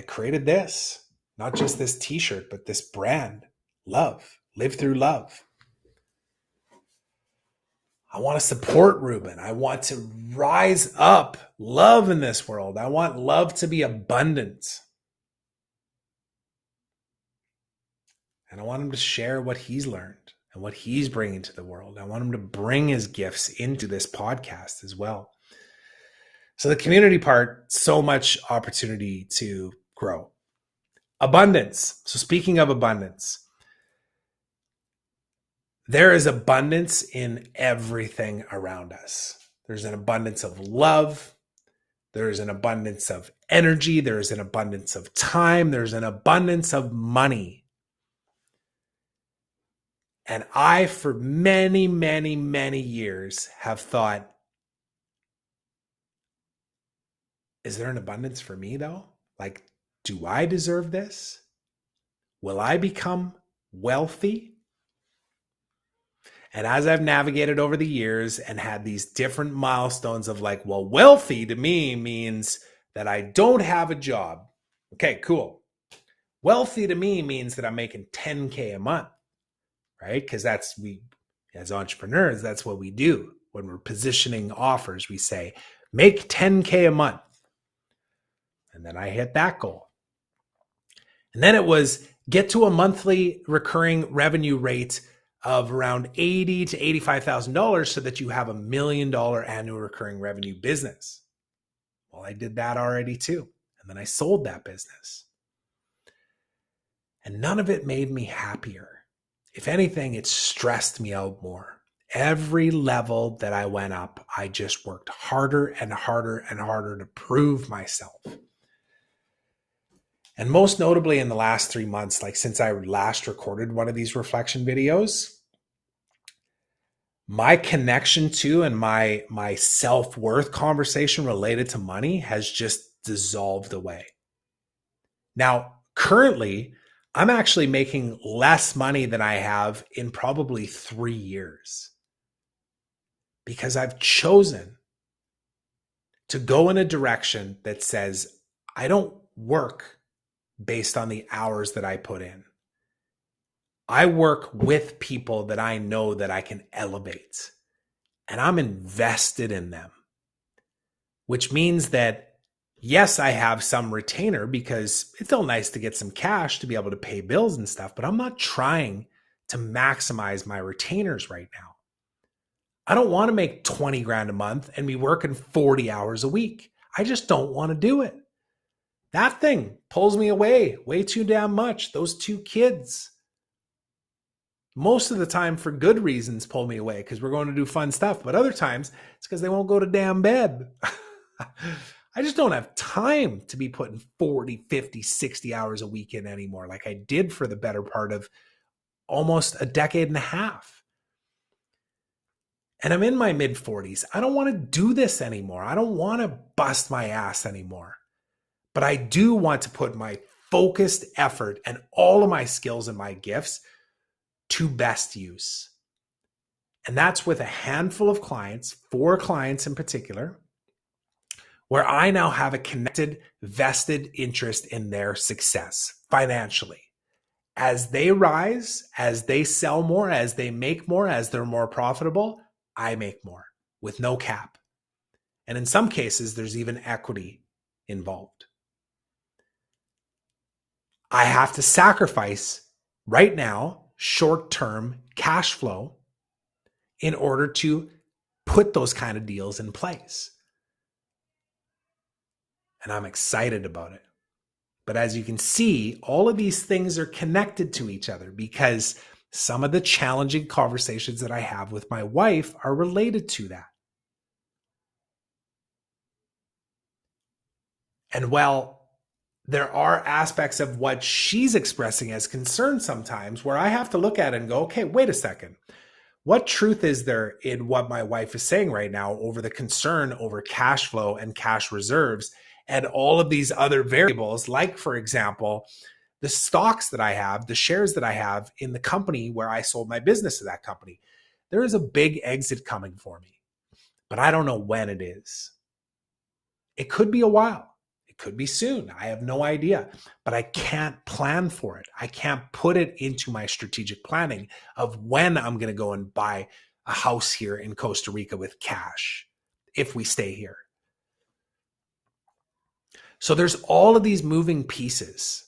created this, not just this t-shirt, but this brand, Love, Live Through Love. I want to support Ruben. I want to rise up love in this world. I want love to be abundant. And I want him to share what he's learned and what he's bringing to the world. I want him to bring his gifts into this podcast as well. So the community part, so much opportunity to grow. Abundance. So speaking of abundance, there is abundance in everything around us. There's an abundance of love. There's an abundance of energy. There's an abundance of time. There's an abundance of money. And I, for many, many, many years, have thought, is there an abundance for me though? Like, do I deserve this? Will I become wealthy? And as I've navigated over the years and had these different milestones of like, well, wealthy to me means that I don't have a job. Okay, cool. Wealthy to me means that I'm making 10K a month, right? Because that's as entrepreneurs, that's what we do. When we're positioning offers, we say, make 10K a month. And then I hit that goal. And then it was get to a monthly recurring revenue rate of around $80,000 to $85,000 so that you have $1 million annual recurring revenue business. Well, I did that already too. And then I sold that business. And none of it made me happier. If anything, it stressed me out more. Every level that I went up, I just worked harder and harder and harder to prove myself. And most notably in the last 3 months, like since I last recorded one of these reflection videos, my connection to and my self-worth conversation related to money has just dissolved away. Now, currently, I'm actually making less money than I have in probably 3 years because I've chosen to go in a direction that says I don't work based on the hours that I put in. I work with people that I know that I can elevate, and I'm invested in them, which means that, yes, I have some retainer because it felt nice to get some cash to be able to pay bills and stuff, but I'm not trying to maximize my retainers right now. I don't want to make 20 grand a month and be working 40 hours a week. I just don't want to do it. That thing pulls me away way too damn much. Those 2 kids, most of the time for good reasons, pull me away because we're going to do fun stuff. But other times it's because they won't go to damn bed. I just don't have time to be putting 40, 50, 60 hours a week in anymore like I did for the better part of almost a decade and a half. And I'm in my mid 40s. I don't want to do this anymore. I don't want to bust my ass anymore. But I do want to put my focused effort and all of my skills and my gifts to best use. And that's with a handful of clients, 4 clients in particular, where I now have a connected, vested interest in their success financially. As they rise, as they sell more, as they make more, as they're more profitable, I make more with no cap. And in some cases, there's even equity involved. I have to sacrifice right now short-term cash flow in order to put those kind of deals in place. And I'm excited about it. But as you can see, all of these things are connected to each other because some of the challenging conversations that I have with my wife are related to that. And while there are aspects of what she's expressing as concern sometimes where I have to look at it and go, okay, wait a second. What truth is there in what my wife is saying right now over the concern over cash flow and cash reserves and all of these other variables, like, for example, the stocks that I have, the shares that I have in the company where I sold my business to that company? There is a big exit coming for me, but I don't know when it is. It could be a while. Could be soon. I have no idea, but I can't plan for it. I can't put it into my strategic planning of when I'm going to go and buy a house here in Costa Rica with cash if we stay here. So there's all of these moving pieces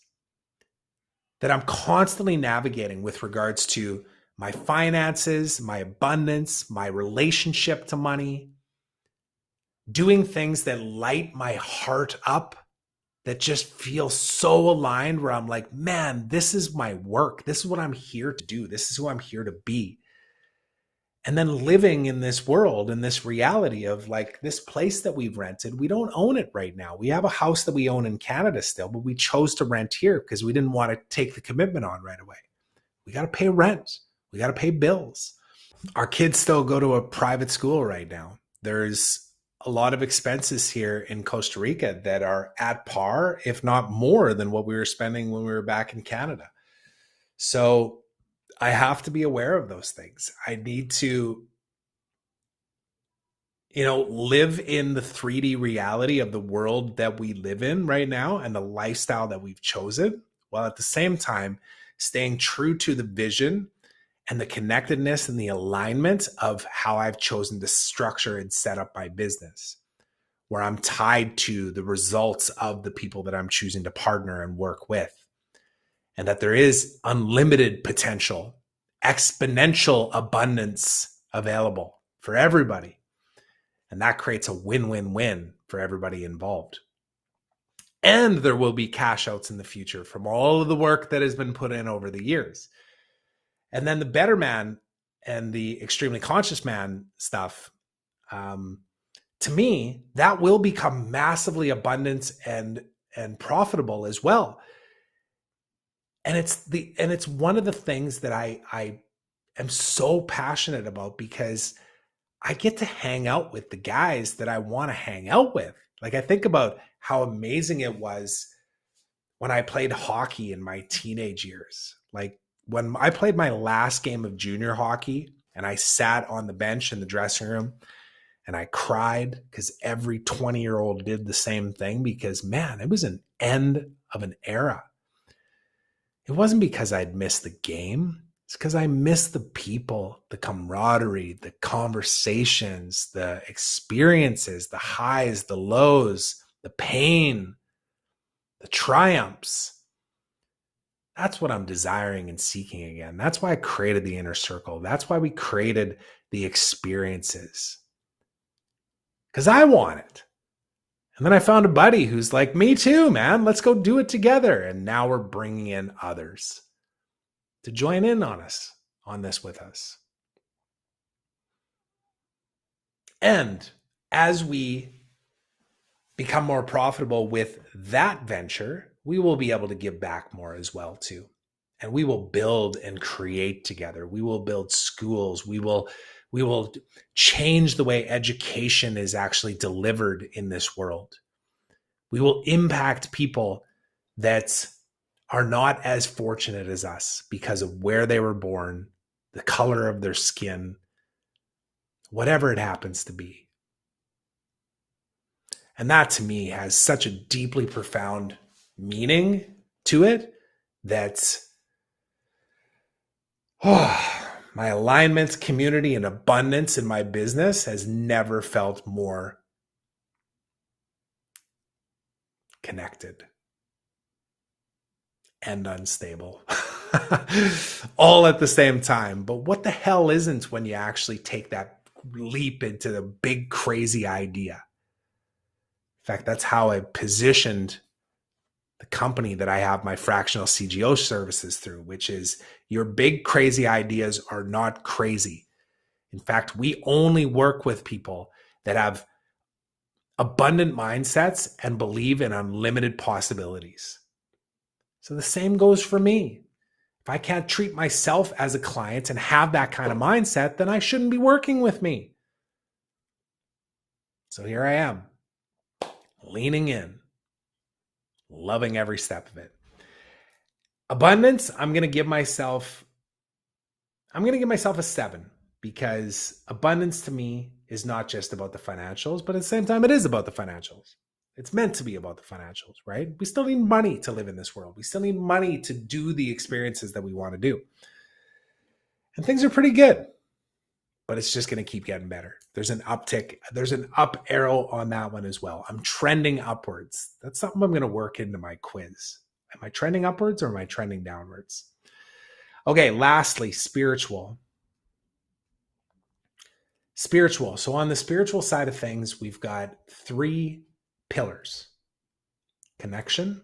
that I'm constantly navigating with regards to my finances, my abundance, my relationship to money, doing things that light my heart up, that just feel so aligned, where I'm like, man, this is my work. This is what I'm here to do. This is who I'm here to be. And then living in this world, in this reality of like this place that we've rented, we don't own it right now. We have a house that we own in Canada still, but we chose to rent here because we didn't want to take the commitment on right away. We got to pay rent. We got to pay bills. Our kids still go to a private school right now. There's a lot of expenses here in Costa Rica that are at par, if not more than what we were spending when we were back in Canada. So I have to be aware of those things. I need to, live in the 3D reality of the world that we live in right now and the lifestyle that we've chosen, while at the same time staying true to the vision and the connectedness and the alignment of how I've chosen to structure and set up my business, where I'm tied to the results of the people that I'm choosing to partner and work with. And that there is unlimited potential, exponential abundance available for everybody. And that creates a win-win-win for everybody involved. And there will be cash outs in the future from all of the work that has been put in over the years. And then the better man and the extremely conscious man stuff, to me, that will become massively abundant and profitable as well. And it's one of the things that I am so passionate about, because I get to hang out with the guys that I want to hang out with. Like, I think about how amazing it was when I played hockey in my teenage years. Like, when I played my last game of junior hockey and I sat on the bench in the dressing room and I cried because every 20-year-old did the same thing, because, man, it was an end of an era. It wasn't because I'd missed the game. It's because I missed the people, the camaraderie, the conversations, the experiences, the highs, the lows, the pain, the triumphs. That's what I'm desiring and seeking again. That's why I created the inner circle. That's why we created the experiences. Because I want it. And then I found a buddy who's like, me too, man. Let's go do it together. And now we're bringing in others to join in on this with us. And as we become more profitable with that venture, we will be able to give back more as well too. And we will build and create together. We will build schools. We will change the way education is actually delivered in this world. We will impact people that are not as fortunate as us because of where they were born, the color of their skin, whatever it happens to be. And that to me has such a deeply profound meaning to it that my alignment, community, and abundance in my business has never felt more connected and unstable. All at the same time. But what the hell isn't when you actually take that leap into the big, crazy idea? In fact, that's how I positioned the company that I have my fractional CGO services through, which is your big, crazy ideas are not crazy. In fact, we only work with people that have abundant mindsets and believe in unlimited possibilities. So the same goes for me. If I can't treat myself as a client and have that kind of mindset, then I shouldn't be working with me. So here I am, leaning in, loving every step of it. Abundance, I'm going to give myself a 7, because abundance to me is not just about the financials, but at the same time, it is about the financials. It's meant to be about the financials, right? We still need money to live in this world. We still need money to do the experiences that we want to do. And things are pretty good, but it's just going to keep getting better. There's an uptick. There's an up arrow on that one as well. I'm trending upwards. That's something I'm going to work into my quiz. Am I trending upwards or am I trending downwards? Okay, lastly, spiritual. Spiritual. So on the spiritual side of things, we've got 3 pillars: connection,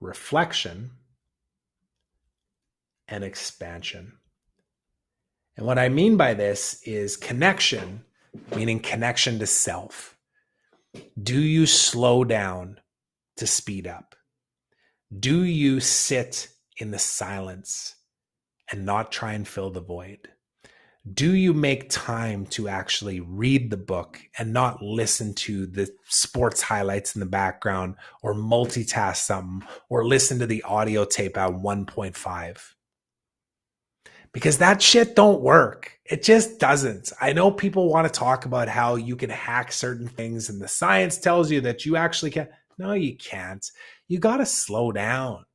reflection, and expansion. And what I mean by this is connection, meaning connection to self. Do you slow down to speed up? Do you sit in the silence and not try and fill the void? Do you make time to actually read the book and not listen to the sports highlights in the background, or multitask something, or listen to the audio tape at 1.5? Because that shit don't work. It just doesn't. I know people want to talk about how you can hack certain things and the science tells you that you actually can. No, you can't. You got to slow down.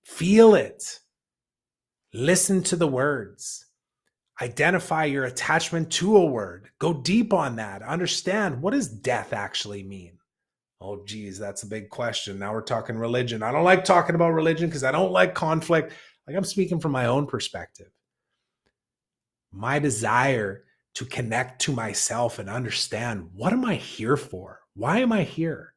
Feel it. Listen to the words. Identify your attachment to a word. Go deep on that. Understand, what does death actually mean? Oh, geez, that's a big question. Now we're talking religion. I don't like talking about religion because I don't like conflict. Like, I'm speaking from my own perspective. My desire to connect to myself and understand, what am I here for? Why am I here?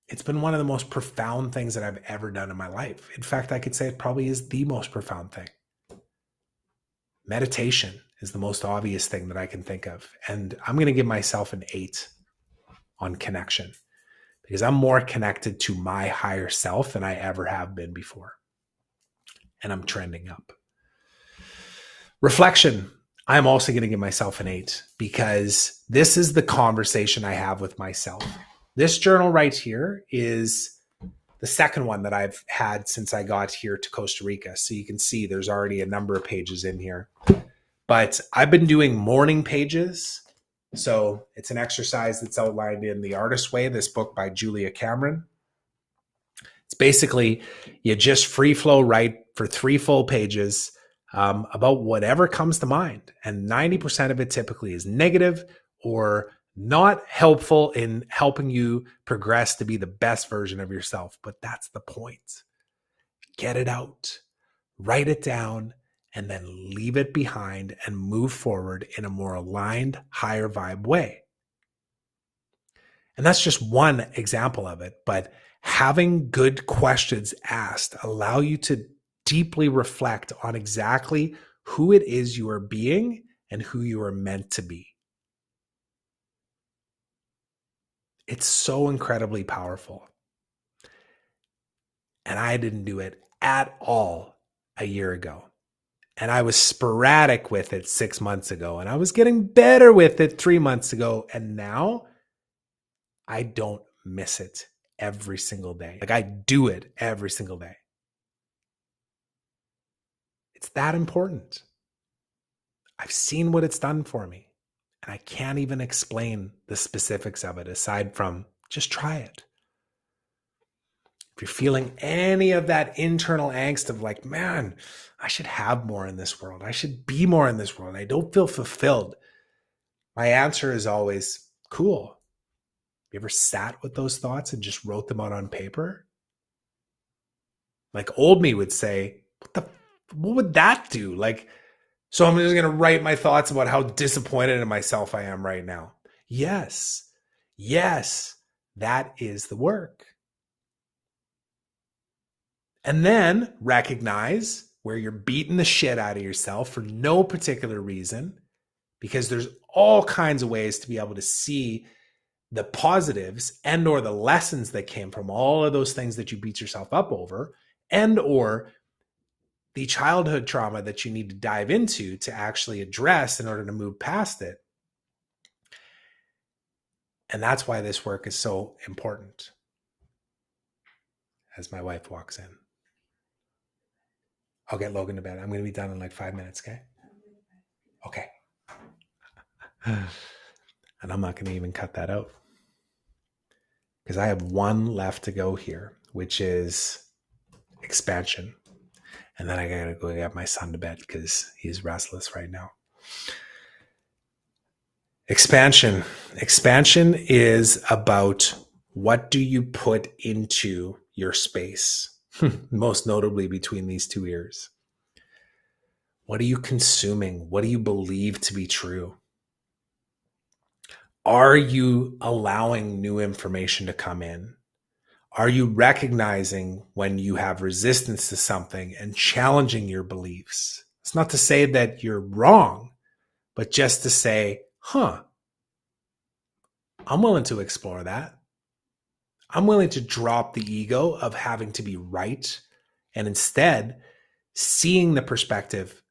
It's been one of the most profound things that I've ever done in my life. In fact, I could say it probably is the most profound thing. Meditation is the most obvious thing that I can think of. And I'm going to give myself an 8 on connection, because I'm more connected to my higher self than I ever have been before. And I'm trending up. Reflection. I'm also going to give myself an 8, because this is the conversation I have with myself. This journal right here is the second one that I've had since I got here to Costa Rica. So you can see there's already a number of pages in here. But I've been doing morning pages. So it's an exercise that's outlined in The Artist's Way, this book by Julia Cameron. It's basically, you just free flow write for 3 full pages about whatever comes to mind. And 90% of it typically is negative or not helpful in helping you progress to be the best version of yourself. But that's the point. Get it out, write it down, and then leave it behind and move forward in a more aligned, higher vibe way. And that's just one example of it. But having good questions asked allow you to deeply reflect on exactly who it is you are being and who you are meant to be. It's so incredibly powerful. And I didn't do it at all a year ago. And I was sporadic with it 6 months ago. And I was getting better with it 3 months ago. And now I don't miss it every single day. Like, I do it every single day. It's that important. I've seen what it's done for me. And I can't even explain the specifics of it aside from just try it. If you're feeling any of that internal angst of like, man, I should have more in this world. I should be more in this world. I don't feel fulfilled. My answer is always, cool. You ever sat with those thoughts and just wrote them out on paper? Like old me would say, what would that do? Like, so I'm just going to write my thoughts about how disappointed in myself I am right now. Yes, that is the work. And then recognize where you're beating the shit out of yourself for no particular reason, because there's all kinds of ways to be able to see the positives and or the lessons that came from all of those things that you beat yourself up over, and or the childhood trauma that you need to dive into to actually address in order to move past it. And that's why this work is so important. As my wife walks in. I'll get Logan to bed. I'm going to be done in like 5 minutes, okay? Okay. And I'm not going to even cut that out. Because I have one left to go here, which is expansion. And then I got to go get my son to bed because he's restless right now. Expansion. Expansion is about what do you put into your space, most notably between these 2 ears. What are you consuming? What do you believe to be true? Are you allowing new information to come in? Are you recognizing when you have resistance to something and challenging your beliefs? It's not to say that you're wrong, but just to say, I'm willing to explore that. I'm willing to drop the ego of having to be right and instead seeing the perspective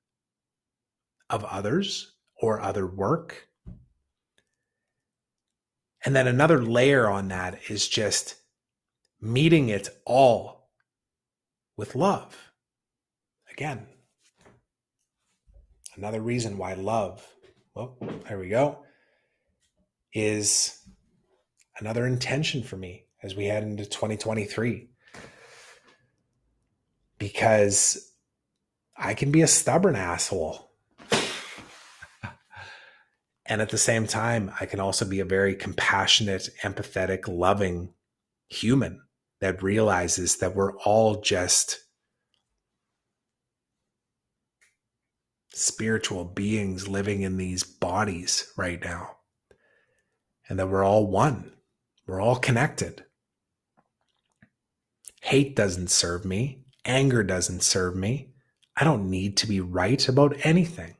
of others or other work. And then another layer on that is just meeting it all with love. Again, another reason why love, there we go, is another intention for me as we head into 2023. Because I can be a stubborn asshole. And at the same time, I can also be a very compassionate, empathetic, loving human that realizes that we're all just spiritual beings living in these bodies right now. And that we're all one. We're all connected. Hate doesn't serve me. Anger doesn't serve me. I don't need to be right about anything.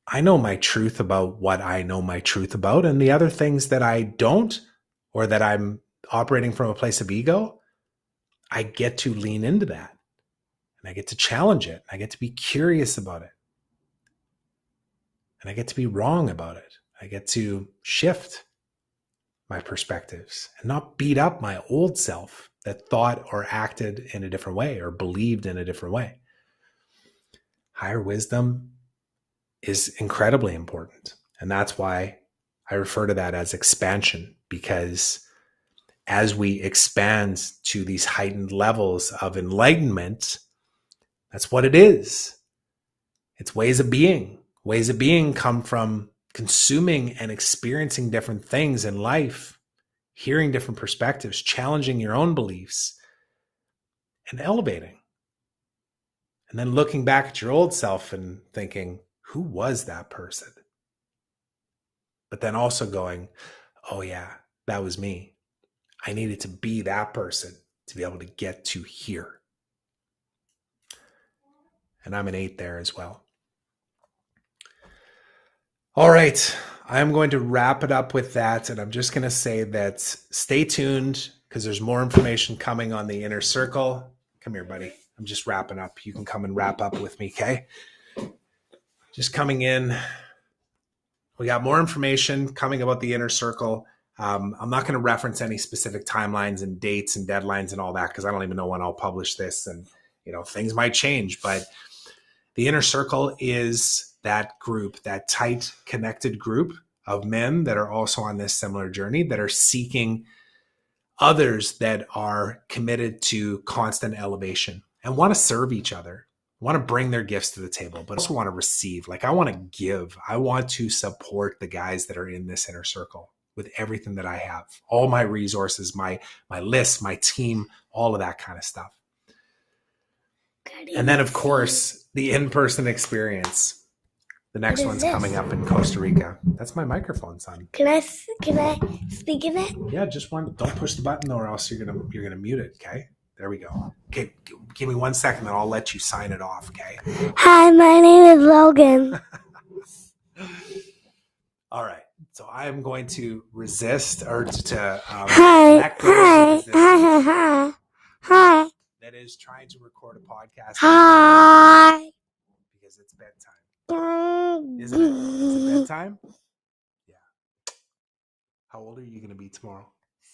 I know my truth about what I know my truth about, and the other things that I don't, or that I'm operating from a place of ego, I get to lean into that. And I get to challenge it. I get to be curious about it. And I get to be wrong about it. I get to shift my perspectives and not beat up my old self that thought or acted in a different way or believed in a different way. Higher wisdom is incredibly important. And that's why I refer to that as expansion, because as we expand to these heightened levels of enlightenment, that's what it is. It's ways of being. Ways of being come from consuming and experiencing different things in life, hearing different perspectives, challenging your own beliefs, and elevating. And then looking back at your old self and thinking, who was that person? But then also going, oh yeah, that was me. I needed to be that person to be able to get to here. And I'm an 8 there as well. All right, I'm going to wrap it up with that. And I'm just going to say that stay tuned because there's more information coming on the inner circle. Come here, buddy. I'm just wrapping up. You can come and wrap up with me, okay? Just coming in. We got more information coming about the inner circle. I'm not going to reference any specific timelines and dates and deadlines and all that because I don't even know when I'll publish this, and things might change. But the inner circle is that group, that tight, connected group of men that are also on this similar journey, that are seeking others that are committed to constant elevation and want to serve each other, want to bring their gifts to the table, but also want to receive. Like, I want to give. I want to support the guys that are in this inner circle with everything that I have, all my resources, my list, my team, all of that kind of stuff. And then, of course, the in-person experience. The next one's coming up in Costa Rica. That's my microphone, son. Can I speak in it? Yeah, just one. Don't push the button though, or else you're gonna mute it. Okay. There we go. Okay, give me 1 second, then I'll let you sign it off. Okay. Hi, my name is Logan. All right. So I am going to resist or to Hi. That is trying to record a podcast. Hi. Because it's bedtime. Isn't it? Is it bedtime? Yeah. How old are you going to be tomorrow?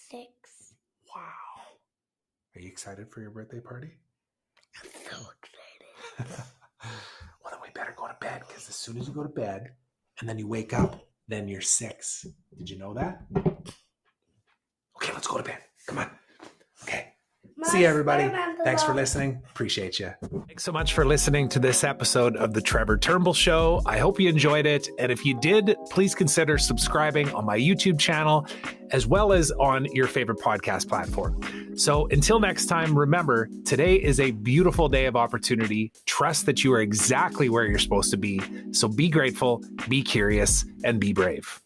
6. Wow. Are you excited for your birthday party? I'm so excited. Well, then we better go to bed, because as soon as you go to bed and then you wake up, then you're 6. Did you know that? Okay, let's go to bed. Come on. Okay. See you, everybody. Thanks for listening. Appreciate you. Thanks so much for listening to this episode of the Trevor Turnbull Show. I hope you enjoyed it. And if you did, please consider subscribing on my YouTube channel, as well as on your favorite podcast platform. So until next time, remember, today is a beautiful day of opportunity. Trust that you are exactly where you're supposed to be. So be grateful, be curious, and be brave.